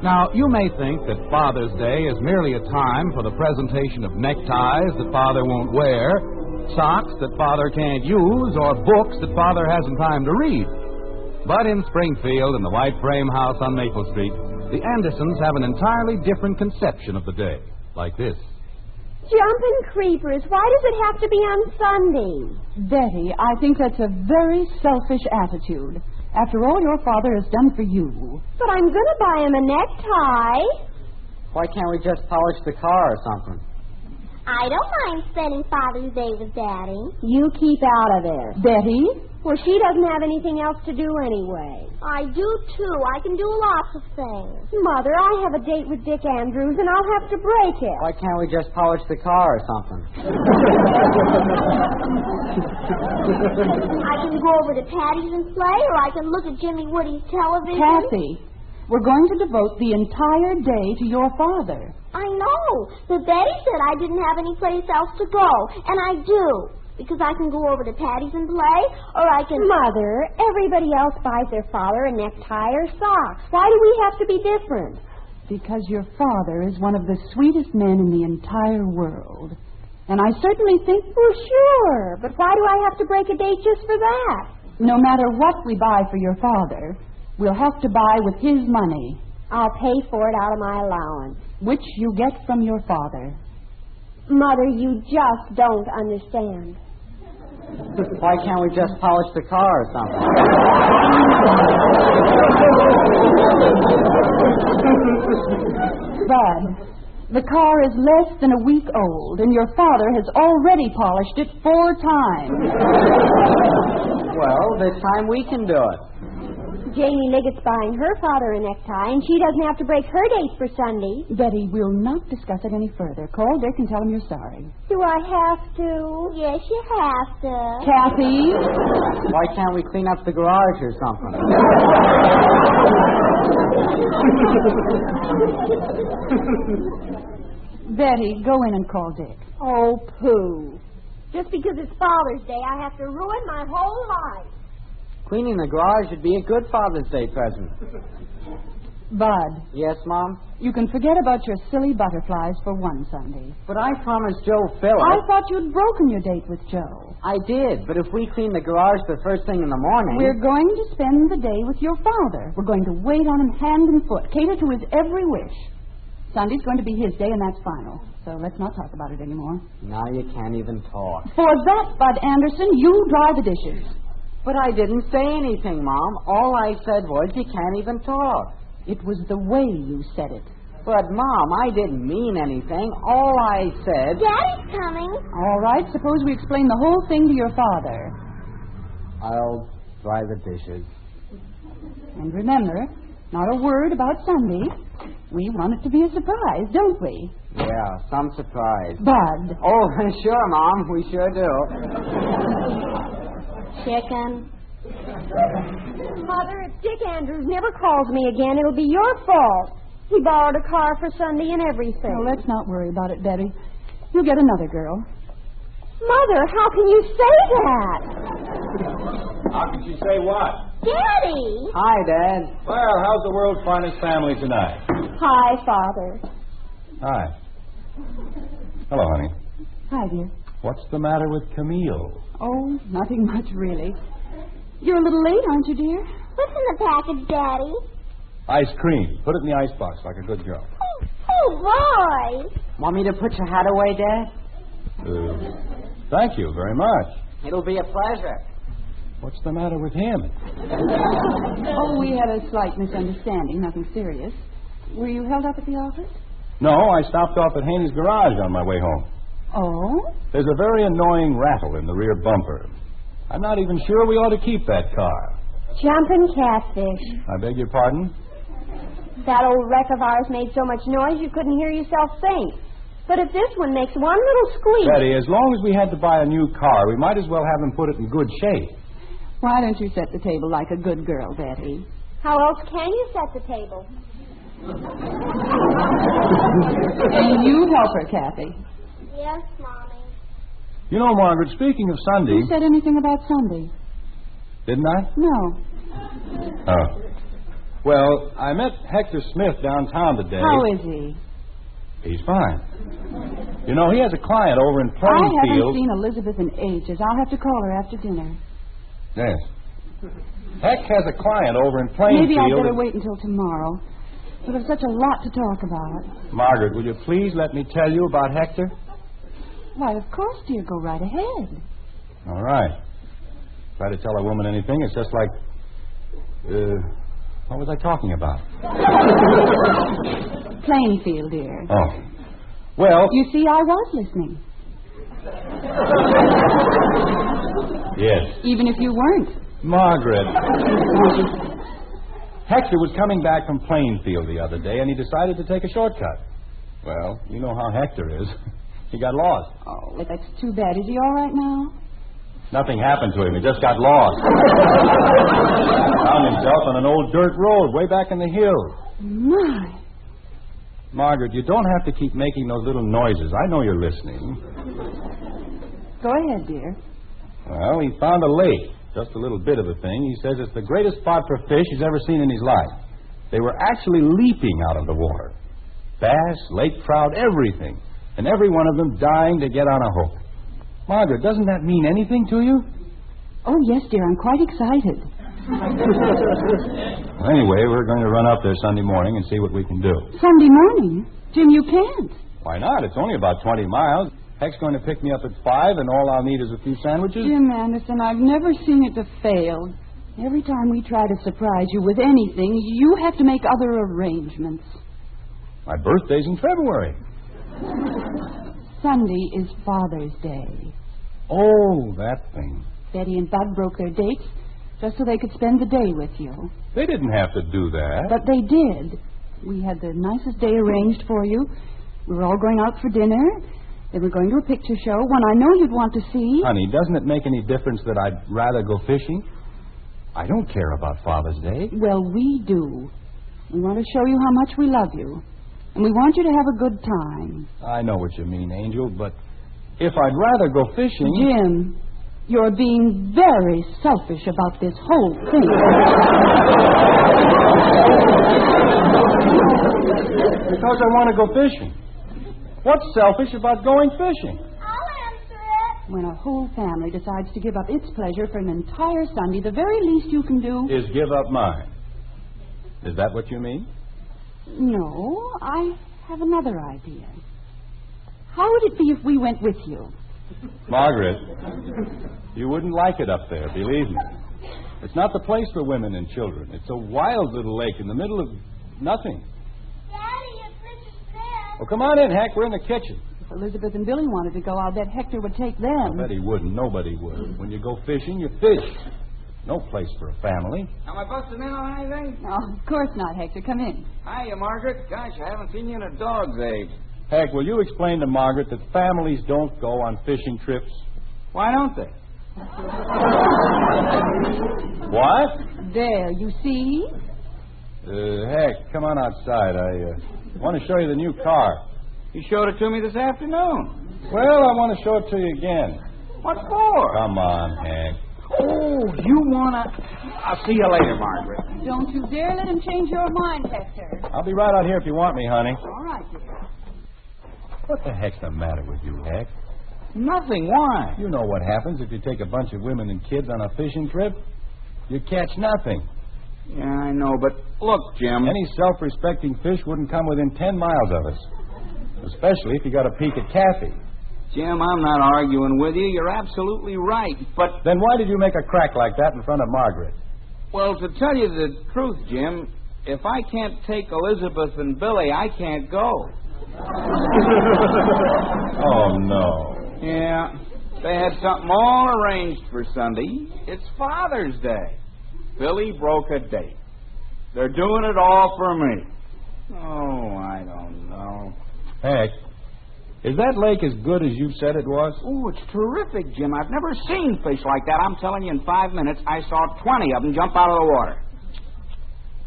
Now, you may think that Father's Day is merely a time for the presentation of neckties that Father won't wear, socks that Father can't use, or books that Father hasn't time to read. But in Springfield, in the white frame house on Maple Street, the Andersons have an entirely different conception of the day, like this. Jumping creepers, why does it have to be on Sunday? Betty, I think that's a very selfish attitude. After all your father has done for you. But I'm going to buy him a necktie. Why can't we just polish the car or something? I don't mind spending Father's Day with Daddy. You keep out of there. Betty? Well, she doesn't have anything else to do anyway. I do, too. I can do lots of things. Mother, I have a date with Dick Andrews, and I'll have to break it. Why can't we just polish the car or something? I can go over to Patty's and play, or I can look at Jimmy Woody's television. Kathy, we're going to devote the entire day to your father. I know, but Betty said I didn't have any place else to go, and I do. Because I can go over to Patty's and play, or I can... Mother, everybody else buys their father a necktie or socks. Why do we have to be different? Because your father is one of the sweetest men in the entire world. And I certainly think... Well, sure, but why do I have to break a date just for that? No matter what we buy for your father, we'll have to buy with his money. I'll pay for it out of my allowance. Which you get from your father. Mother, you just don't understand. Why can't we just polish the car or something? Bud, the car is less than a week old, and your father has already polished it 4 times. Well, this time we can do it. Janie Liggett's buying her father a necktie, and she doesn't have to break her date for Sunday. Betty, we'll not discuss it any further. Call Dick and tell him you're sorry. Do I have to? Yes, you have to. Kathy? Why can't we clean up the garage or something? Betty, go in and call Dick. Oh, pooh. Just because it's Father's Day, I have to ruin my whole life. Cleaning the garage would be a good Father's Day present. Bud. Yes, Mom? You can forget about your silly butterflies for one Sunday. But I promised Joe Phillips. I thought you'd broken your date with Joe. I did, but if we clean the garage the first thing in the morning... We're going to spend the day with your father. We're going to wait on him hand and foot, cater to his every wish. Sunday's going to be his day, and that's final. So let's not talk about it anymore. Now you can't even talk. For that, Bud Anderson, you dry the dishes. But I didn't say anything, Mom. All I said was you can't even talk. It was the way you said it. But, Mom, I didn't mean anything. All I said... Daddy's coming. All right, suppose we explain the whole thing to your father. I'll dry the dishes. And remember, not a word about Sunday. We want it to be a surprise, don't we? Yeah, some surprise. Bud. Oh, sure, Mom. We sure do. Chicken. Mother, if Dick Andrews never calls me again, it'll be your fault. He borrowed a car for Sunday and everything. Oh, let's not worry about it, Betty. You'll get another girl. Mother, how can you say that? How can she say what? Daddy! Hi, Dad. Well, how's the world's finest family tonight? Hi, Father. Hi. Hello, honey. Hi, dear. What's the matter with Camille? Oh, nothing much, really. You're a little late, aren't you, dear? What's in the package, Daddy? Ice cream. Put it in the icebox like a good girl. Oh, boy. Want me to put your hat away, Dad? Thank you very much. It'll be a pleasure. What's the matter with him? Oh, we had a slight misunderstanding, nothing serious. Were you held up at the office? No, I stopped off at Haney's garage on my way home. Oh? There's a very annoying rattle in the rear bumper. I'm not even sure we ought to keep that car. Jumping catfish. I beg your pardon? That old wreck of ours made so much noise you couldn't hear yourself think. But if this one makes one little squeak... Betty, as long as we had to buy a new car, we might as well have him put it in good shape. Why don't you set the table like a good girl, Betty? How else can you set the table? And you help her, Kathy. Yes, Mommy. You know, Margaret, speaking of Sunday... You said anything about Sunday? Didn't I? No. Oh. Well, I met Hector Smith downtown today. How is he? He's fine. You know, he has a client over in Plainfield. I haven't seen Elizabeth in ages. I'll have to call her after dinner. Yes. Heck has a client over in Plainfield. Maybe I'd better wait until tomorrow. But there's such a lot to talk about. Margaret, will you please let me tell you about Hector? Why, of course, dear. Go right ahead. All right. Try to tell a woman anything, it's just like... what was I talking about? Plainfield, dear. Oh. Well... You see, I was listening. Yes. Even if you weren't. Margaret. Hector was coming back from Plainfield the other day, and he decided to take a shortcut. Well, you know how Hector is. He got lost. Oh, well, that's too bad. Is he all right now? Nothing happened to him. He just got lost. Found himself on an old dirt road way back in the hills. My. Margaret, you don't have to keep making those little noises. I know you're listening. Go ahead, dear. Well, he found a lake. Just a little bit of a thing. He says it's the greatest spot for fish he's ever seen in his life. They were actually leaping out of the water. Bass, lake trout, everything. And every one of them dying to get on a hook. Margaret, doesn't that mean anything to you? Oh, yes, dear. I'm quite excited. Anyway, we're going to run up there Sunday morning and see what we can do. Sunday morning? Jim, you can't. Why not? It's only about 20 miles. Heck's going to pick me up at 5, and all I'll need is a few sandwiches. Jim Anderson, I've never seen it to fail. Every time we try to surprise you with anything, you have to make other arrangements. My birthday's in February. Sunday is Father's Day. Oh, that thing. Betty and Bud broke their dates just so they could spend the day with you. They didn't have to do that. But they did. We had the nicest day arranged for you. We were all going out for dinner. Then we're going to a picture show, one I know you'd want to see. Honey, doesn't it make any difference that I'd rather go fishing? I don't care about Father's Day. Well, we do. We want to show you how much we love you. And we want you to have a good time. I know what you mean, Angel, but if I'd rather go fishing... Jim, you're being very selfish about this whole thing. Because I want to go fishing. What's selfish about going fishing? I'll answer it. When a whole family decides to give up its pleasure for an entire Sunday, the very least you can do... Is give up mine. Is that what you mean? No, I have another idea. How would it be if we went with you? Margaret, you wouldn't like it up there, believe me. It's not the place for women and children. It's a wild little lake in the middle of nothing. Daddy, it's Rich's pet. Well, come on in, Hank. We're in the kitchen. If Elizabeth and Billy wanted to go, I'll bet Hector would take them. I bet he wouldn't. Nobody would. When you go fishing, you fish. No place for a family. Am I busting in on anything? No, of course not, Hector. Come in. Hiya, Margaret. Gosh, I haven't seen you in a dog's age. Heck, will you explain to Margaret that families don't go on fishing trips? Why don't they? What? There, you see? Heck, come on outside. I want to show you the new car. You showed it to me this afternoon. Well, I want to show it to you again. What for? Come on, Hank. Oh, you wanna... I'll see you later, Margaret. Don't you dare let him change your mind, Hector. I'll be right out here if you want me, honey. All right, dear. What the heck's the matter with you, Hank? Nothing. Why? You know what happens if you take a bunch of women and kids on a fishing trip? You catch nothing. Yeah, I know, but look, Jim. Any self-respecting fish wouldn't come within 10 miles of us. Especially if you got a peek at Kathy. Jim, I'm not arguing with you. You're absolutely right, but... Then why did you make a crack like that in front of Margaret? Well, to tell you the truth, Jim, if I can't take Elizabeth and Billy, I can't go. Oh, no. Yeah, they had something all arranged for Sunday. It's Father's Day. Billy broke a date. They're doing it all for me. Oh, I don't know. Heck, is that lake as good as you said it was? Oh, it's terrific, Jim. I've never seen fish like that. I'm telling you, in 5 minutes, I saw 20 of them jump out of the water.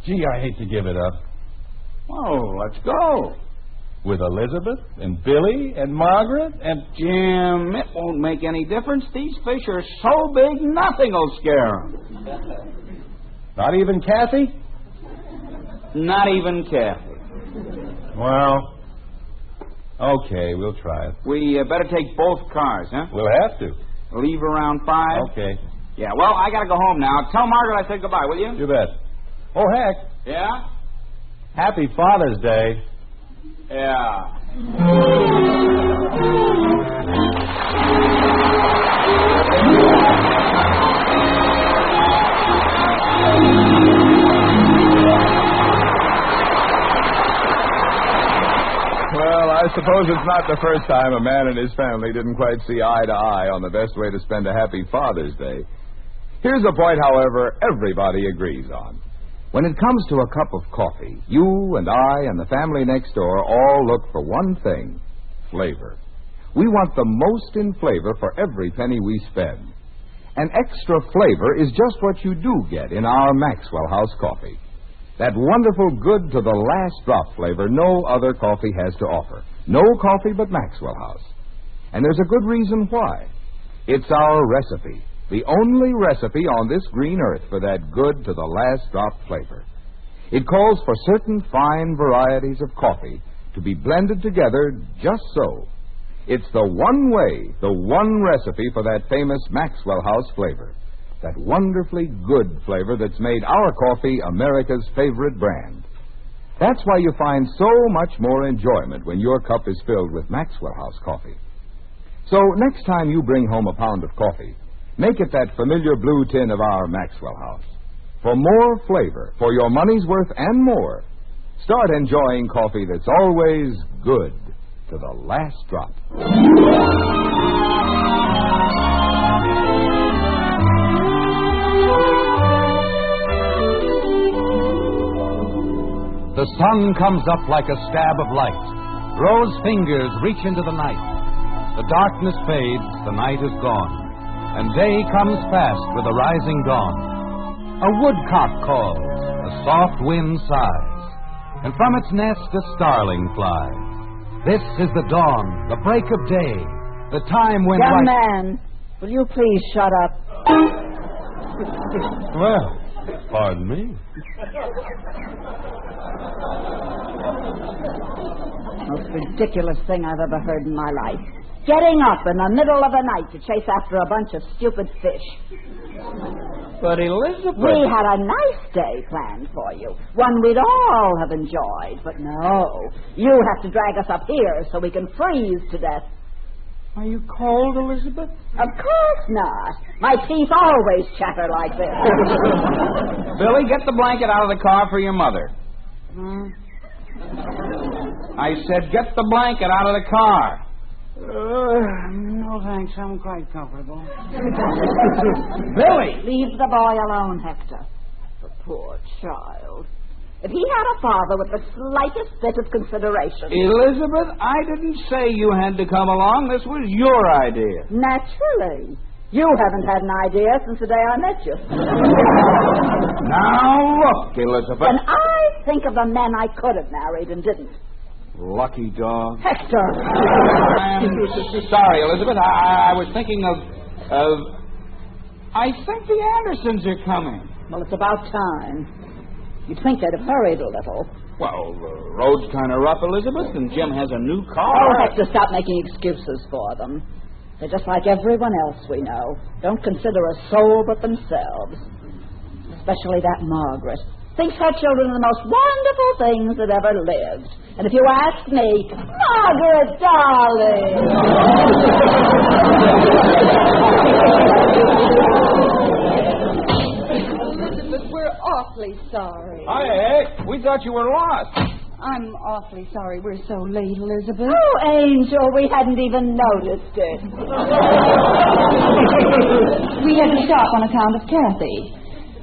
Gee, I hate to give it up. Oh, let's go. With Elizabeth and Billy and Margaret and... Jim, it won't make any difference. These fish are so big, nothing will scare them. Not even Kathy? Not even Kathy. Well, okay, we'll try it. We better take both cars, huh? We'll have to. Leave around 5? Okay. Yeah, well, I gotta go home now. Tell Margaret I said goodbye, will you? You bet. Oh, heck. Yeah? Happy Father's Day. Yeah. Well, I suppose it's not the first time a man and his family didn't quite see eye to eye on the best way to spend a happy Father's Day. Here's a point, however, everybody agrees on. When it comes to a cup of coffee, you and I and the family next door all look for one thing: flavor. We want the most in flavor for every penny we spend. And extra flavor is just what you do get in our Maxwell House coffee. That wonderful good to the last drop flavor no other coffee has to offer. No coffee but Maxwell House. And there's a good reason why. It's our recipe. The only recipe on this green earth for that good to the last drop flavor. It calls for certain fine varieties of coffee to be blended together just so. It's the one way, the one recipe for that famous Maxwell House flavor. That wonderfully good flavor that's made our coffee America's favorite brand. That's why you find so much more enjoyment when your cup is filled with Maxwell House coffee. So next time you bring home a pound of coffee, make it that familiar blue tin of our Maxwell House. For more flavor, for your money's worth and more, Start enjoying coffee that's always good to the last drop. The sun comes up like a stab of light. Rose fingers reach into the night. The darkness fades, the night is gone, and day comes fast with the rising dawn. A woodcock calls, a soft wind sighs, and from its nest a starling flies. This is the dawn, the break of day, the time when... Young man, will you please shut up? Well, pardon me. Most ridiculous thing I've ever heard in my life. Getting up in the middle of the night to chase after a bunch of stupid fish. But Elizabeth... We had a nice day planned for you. One we'd all have enjoyed. But no, you have to drag us up here so we can freeze to death. Are you cold, Elizabeth? Of course not. My teeth always chatter like this. Billy, get the blanket out of the car for your mother. I said get the blanket out of the car. No, thanks. I'm quite comfortable. Billy! Leave the boy alone, Hector. The poor child. If he had a father with the slightest bit of consideration... Elizabeth, I didn't say you had to come along. This was your idea. Naturally. You haven't had an idea since the day I met you. Now, look, Elizabeth. When I think of the men I could have married and didn't. Lucky dog. Hector! I'm sorry, Elizabeth. I was thinking of... I think the Andersons are coming. Well, it's about time. You'd think they'd have hurried a little. Well, the road's kind of rough, Elizabeth, and Jim has a new car. Oh, Hector, stop making excuses for them. They're just like everyone else we know. Don't consider a soul but themselves. Especially that Margaret. Thinks her children are the most wonderful things that ever lived. And if you ask me, Margaret, darling! Elizabeth, we're awfully sorry. Hi, Hank. We thought you were lost. I'm awfully sorry we're so late, Elizabeth. Oh, Angel, we hadn't even noticed it. We had to stop on account of Kathy.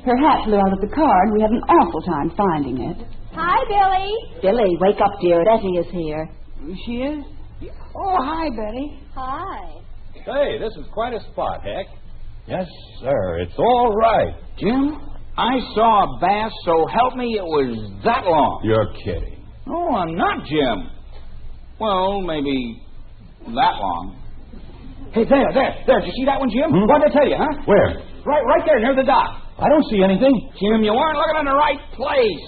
Her hat flew out of the car, and we had an awful time finding it. Hi, Billy. Billy, wake up, dear. Betty is here. She is? Oh, hi, Betty. Hi. Say, this is quite a spot, Heck. Yes, sir. It's all right. Jim, I saw a bass, so help me, it was that long. You're kidding. Oh, I'm not, Jim. Well, maybe that long. Hey, there. Did you see that one, Jim? What did I tell you, huh? Where? Right there, near the dock. I don't see anything. Jim, you weren't looking in the right place.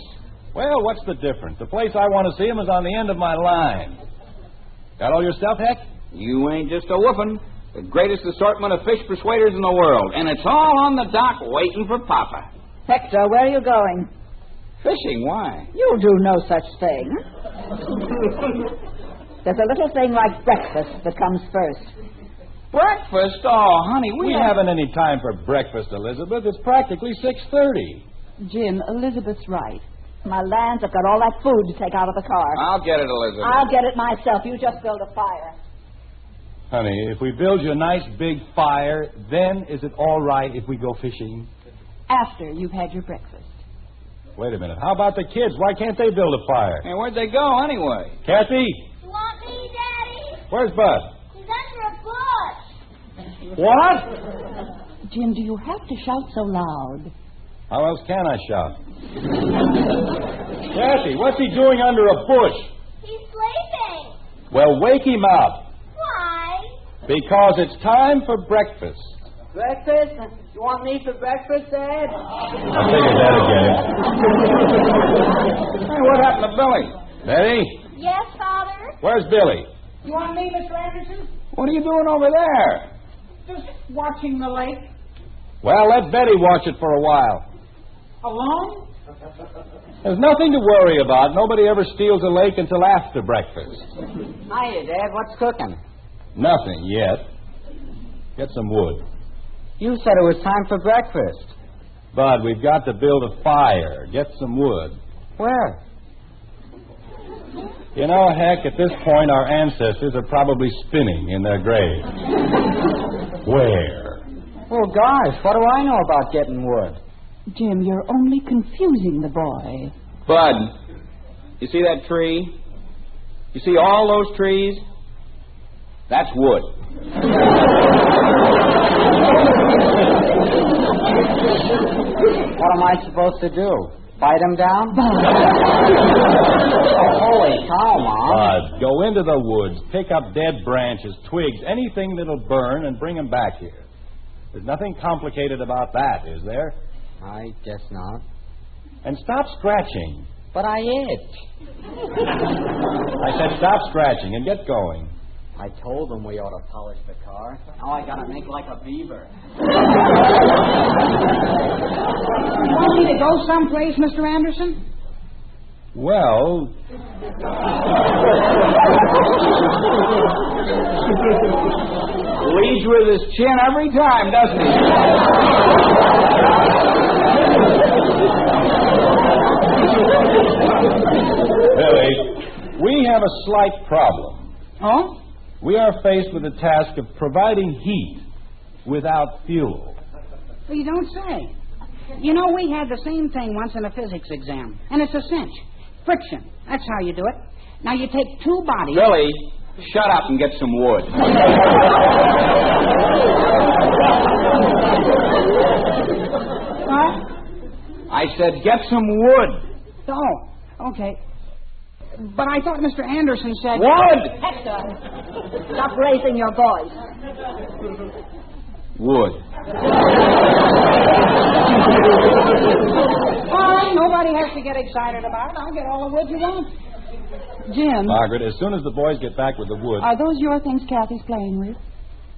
Well, what's the difference? The place I want to see him is on the end of my line. Got all your stuff, Heck? You ain't just a whoopin'. The greatest assortment of fish persuaders in the world. And it's all on the dock waiting for Papa. Hector, where are you going? Fishing, why? You do no such thing. There's a little thing like breakfast that comes first. Breakfast? Oh, honey, we haven't any time for breakfast, Elizabeth. It's practically 6:30. Jim, Elizabeth's right. My lands, I've got all that food to take out of the car. I'll get it, Elizabeth. I'll get it myself. You just build a fire. Honey, if we build you a nice big fire, then is it all right if we go fishing? After you've had your breakfast. Wait a minute. How about the kids? Why can't they build a fire? Hey, where'd they go anyway? Kathy? You want me, Daddy? Where's Bud? He's under a bush. What? Jim, do you have to shout so loud? How else can I shout? Kathy, what's he doing under a bush? He's sleeping. Well, wake him up. Why? Because it's time for breakfast. Breakfast? You want me for breakfast, Dad? I figured that'd get him. Hey, what happened to Billy? Betty? Yes, Father? Where's Billy? You want me, Mr. Anderson? What are you doing over there? Just watching the lake. Well, let Betty watch it for a while. Alone? There's nothing to worry about. Nobody ever steals a lake until after breakfast. Hiya, Dad. What's cooking? Nothing yet. Get some wood. You said it was time for breakfast. Bud, we've got to build a fire. Get some wood. Where? You know, Heck, at this point, our ancestors are probably spinning in their graves. Where? Oh, gosh, what do I know about getting wood? Jim, you're only confusing the boy. Bud, you see that tree? You see all those trees? That's wood. What am I supposed to do? Bite him down? Holy cow, Mom. Bud, go into the woods, pick up dead branches, twigs, anything that'll burn, and bring them back here. There's nothing complicated about that, is there? I guess not. And stop scratching. But I itch. I said stop scratching and get going. I told them we ought to polish the car. Now I gotta make like a beaver. You want me to go someplace, Mr. Anderson? Well... Leads with his chin every time, doesn't he? Billy, we have a slight problem. Oh? We are faced with the task of providing heat without fuel. Well, you don't say. You know, we had the same thing once in a physics exam, and it's a cinch. Friction. That's how you do it. Now, you take two bodies... Billy, shut up and get some wood. What? I said get some wood. Oh, okay. But I thought Mr. Anderson said... Wood! Hector, stop raising your voice. Wood. Oh, nobody has to get excited about it. I'll get all the wood you want. Jim. Margaret, as soon as the boys get back with the wood... Are those your things Kathy's playing with?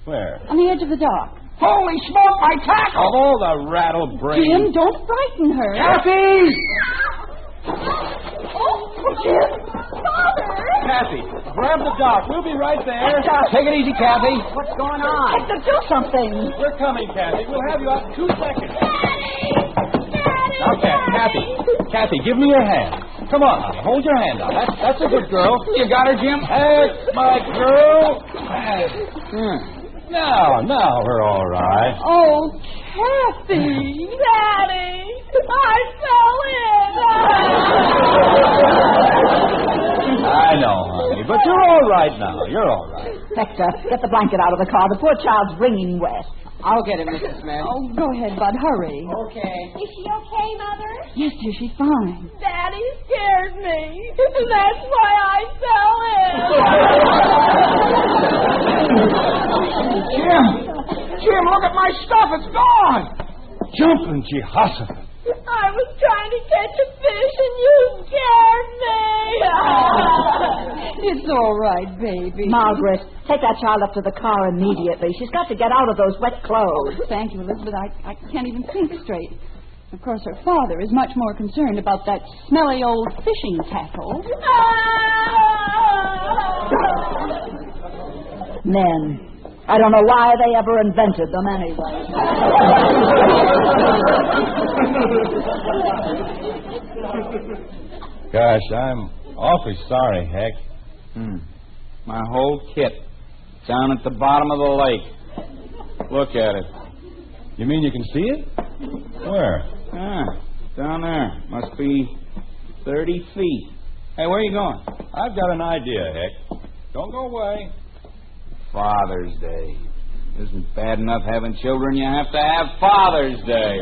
Where? On the edge of the dock. Holy smoke, my tackle! Of all the rattle brains... Jim, don't frighten her. Kathy! Oh, Jim! Father! Kathy, grab the dock. We'll be right there. Take it easy, Kathy. What's going on? Hector, do something. We're coming, Kathy. We'll have you out in 2 seconds. Daddy! Okay, Kathy, give me your hand. Come on, honey. Hold your hand out. That's a good girl. You got her, Jim? Hey, my girl. Now, we're all right. Oh, Kathy! Daddy! I fell in! I know, honey, but you're all right now. You're all right. Hector, get the blanket out of the car. The poor child's wringing wet. I'll get it, Mrs. Smith. Oh, go ahead, Bud. Hurry. Okay. Is she okay, Mother? Yes, dear, she's fine. Daddy scared me. That's why I fell in. Jim, look at my stuff. It's gone. Jumping Jehoshaphat. I was trying to catch a fish and you scared me. It's all right, baby. Margaret, take that child up to the car immediately. She's got to get out of those wet clothes. Oh, thank you, Elizabeth. I can't even think straight. Of course, her father is much more concerned about that smelly old fishing tackle. Men. I don't know why they ever invented them anyway. Gosh, I'm awfully sorry, Heck. My whole kit down at the bottom of the lake. Look at it. You mean you can see it? Where? Down there. Must be 30 feet. Hey, where are you going? I've got an idea, Heck. Don't go away. Father's Day. Isn't bad enough having children, you have to have Father's Day.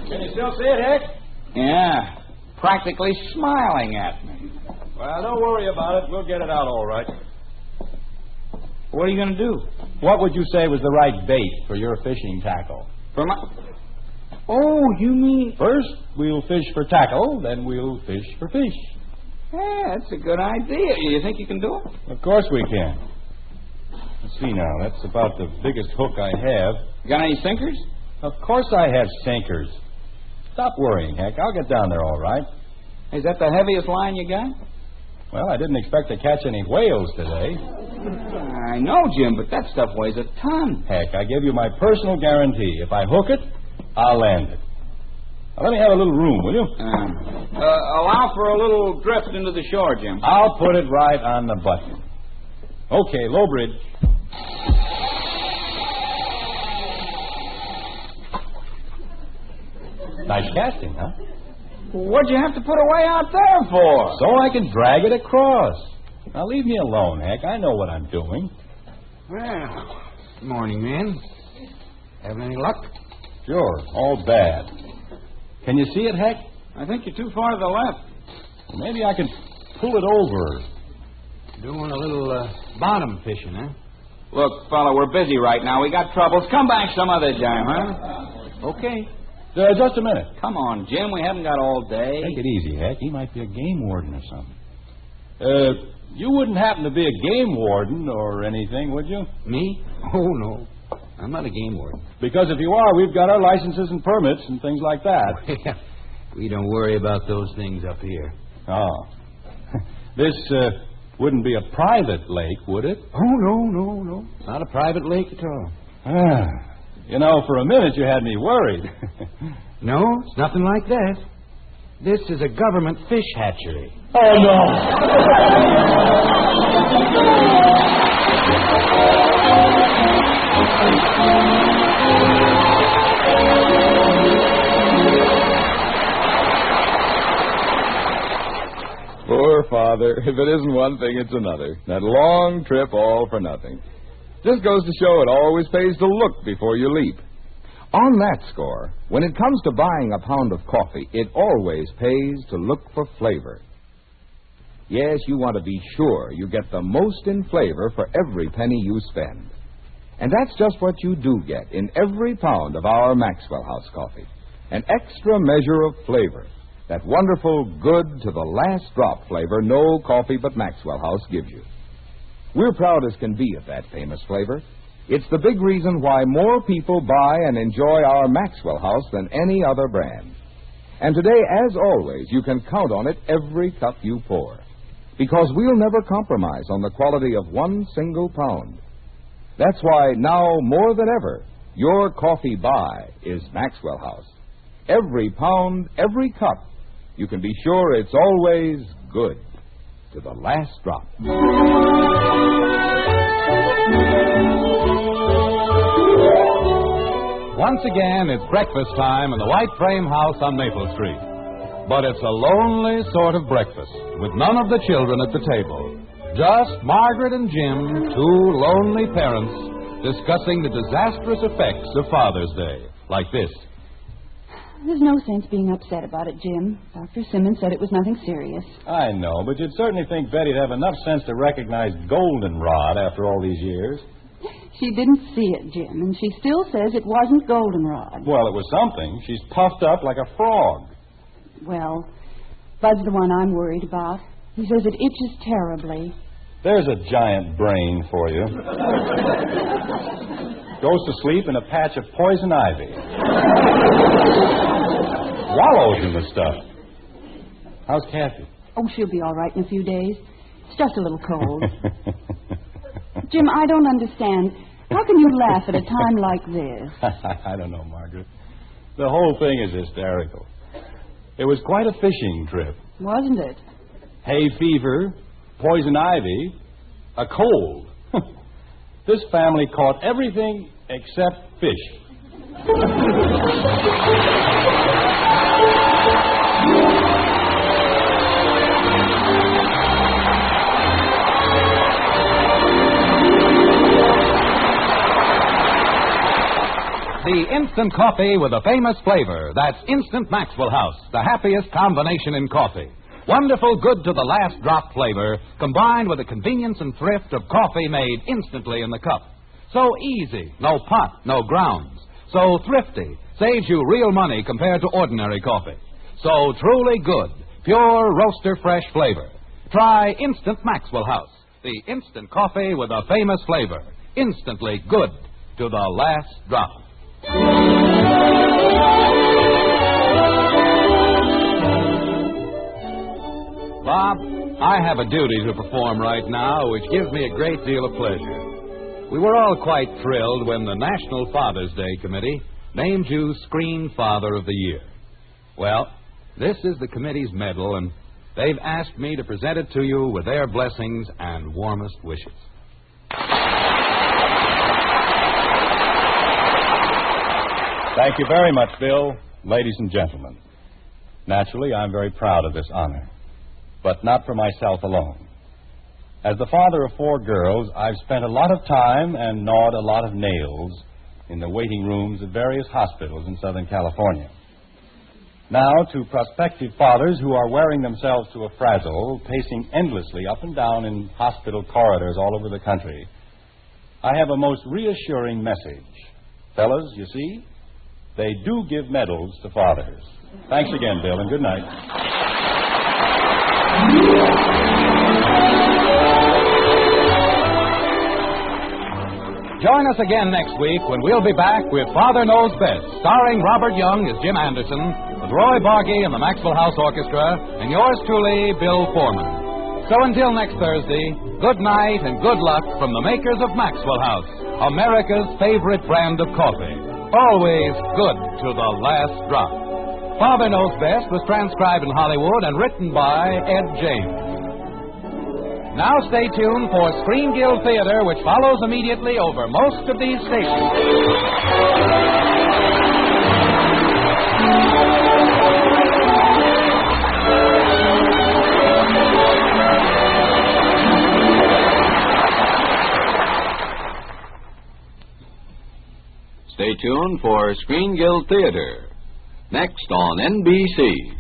Can you still see it, Heck? Yeah. Practically smiling at me. Well, don't worry about it. We'll get it out all right. What are you going to do? What would you say was the right bait for your fishing tackle? For my... Oh, you mean... First, we'll fish for tackle, then we'll fish for fish. Yeah, that's a good idea. You think you can do it? Of course we can. Let's see now. That's about the biggest hook I have. You got any sinkers? Of course I have sinkers. Stop worrying, Heck. I'll get down there all right. Is that the heaviest line you got? Well, I didn't expect to catch any whales today. I know, Jim, but that stuff weighs a ton. Heck, I give you my personal guarantee. If I hook it, I'll land it. Now, let me have a little room, will you? Allow for a little drift into the shore, Jim. I'll put it right on the button. Okay, low bridge. Nice casting, huh? What'd you have to put away out there for? So I can drag it across. Now, leave me alone, Heck. I know what I'm doing. Well, morning, man. Having any luck? Sure, all bad. Can you see it, Heck? I think you're too far to the left. Maybe I can pull it over. Doing a little bottom fishing, huh? Look, fella, we're busy right now. We got troubles. Come back some other time, huh? Okay. Just a minute. Come on, Jim. We haven't got all day. Take it easy, Heck. He might be a game warden or something. You wouldn't happen to be a game warden or anything, would you? Me? Oh, no. I'm not a game warden. Because if you are, we've got our licenses and permits and things like that. We don't worry about those things up here. Oh. This wouldn't be a private lake, would it? Oh, no. Not a private lake at all. You know, for a minute you had me worried. No, it's nothing like that. This is a government fish hatchery. Oh, no. Poor father. If it isn't one thing, it's another. That long trip all for nothing. Just goes to show it always pays to look before you leap. On that score, when it comes to buying a pound of coffee, it always pays to look for flavor. Yes, you want to be sure you get the most in flavor for every penny you spend. And that's just what you do get in every pound of our Maxwell House coffee. An extra measure of flavor. That wonderful, good to the last drop flavor no coffee but Maxwell House gives you. We're proud as can be of that famous flavor. It's the big reason why more people buy and enjoy our Maxwell House than any other brand. And today, as always, you can count on it every cup you pour. Because we'll never compromise on the quality of one single pound. That's why now, more than ever, your coffee buy is Maxwell House. Every pound, every cup, you can be sure it's always good to the last drop. Once again, it's breakfast time in the White Frame House on Maple Street. But it's a lonely sort of breakfast, with none of the children at the table. Just Margaret and Jim, two lonely parents, discussing the disastrous effects of Father's Day, like this. There's no sense being upset about it, Jim. Dr. Simmons said it was nothing serious. I know, but you'd certainly think Betty'd have enough sense to recognize goldenrod after all these years. She didn't see it, Jim, and she still says it wasn't goldenrod. Well, it was something. She's puffed up like a frog. Well, Bud's the one I'm worried about. He says it itches terribly. There's a giant brain for you. Goes to sleep in a patch of poison ivy. Wallows in the stuff. How's Kathy? Oh, she'll be all right in a few days. It's just a little cold. Jim, I don't understand. How can you laugh at a time like this? I don't know, Margaret. The whole thing is hysterical. It was quite a fishing trip. Wasn't it? Hay fever, poison ivy, a cold. This family caught everything except fish. The instant coffee with a famous flavor. That's Instant Maxwell House, the happiest combination in coffee. Wonderful, good to the last drop flavor, combined with the convenience and thrift of coffee made instantly in the cup. So easy, no pot, no grounds. So thrifty, saves you real money compared to ordinary coffee. So truly good, pure roaster fresh flavor. Try Instant Maxwell House, the instant coffee with a famous flavor. Instantly good to the last drop. Bob, I have a duty to perform right now which gives me a great deal of pleasure. We were all quite thrilled when the National Father's Day Committee named you Screen Father of the Year. Well, this is the committee's medal, and they've asked me to present it to you with their blessings and warmest wishes. Thank you very much, Bill. Ladies and gentlemen, naturally, I'm very proud of this honor, but not for myself alone. As the father of 4 girls, I've spent a lot of time and gnawed a lot of nails in the waiting rooms of various hospitals in Southern California. Now, to prospective fathers who are wearing themselves to a frazzle, pacing endlessly up and down in hospital corridors all over the country, I have a most reassuring message. Fellas, you see, they do give medals to fathers. Thanks again, Bill, and good night. Join us again next week when we'll be back with Father Knows Best, starring Robert Young as Jim Anderson, with Roy Bargy and the Maxwell House Orchestra, and yours truly, Bill Foreman. So until next Thursday, good night and good luck from the makers of Maxwell House, America's favorite brand of coffee. Always good to the last drop. Father Knows Best was transcribed in Hollywood and written by Ed James. Now stay tuned for Screen Guild Theater, which follows immediately over most of these stations. Stay tuned for Screen Guild Theater, next on NBC.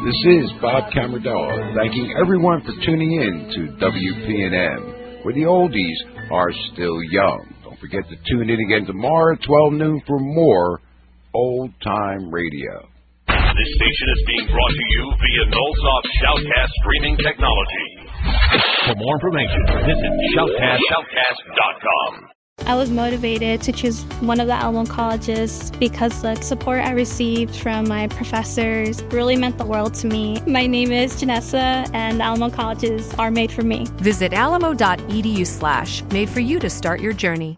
This is Bob Camerdella, thanking everyone for tuning in to WPNM, where the oldies are still young. Don't forget to tune in again tomorrow at 12 noon for more old-time radio. This station is being brought to you via Nullsoft Shoutcast streaming technology. For more information, visit shoutcast.com. I was motivated to choose one of the Alamo colleges because the support I received from my professors really meant the world to me. My name is Janessa, and Alamo colleges are made for me. Visit alamo.edu/made for you to start your journey.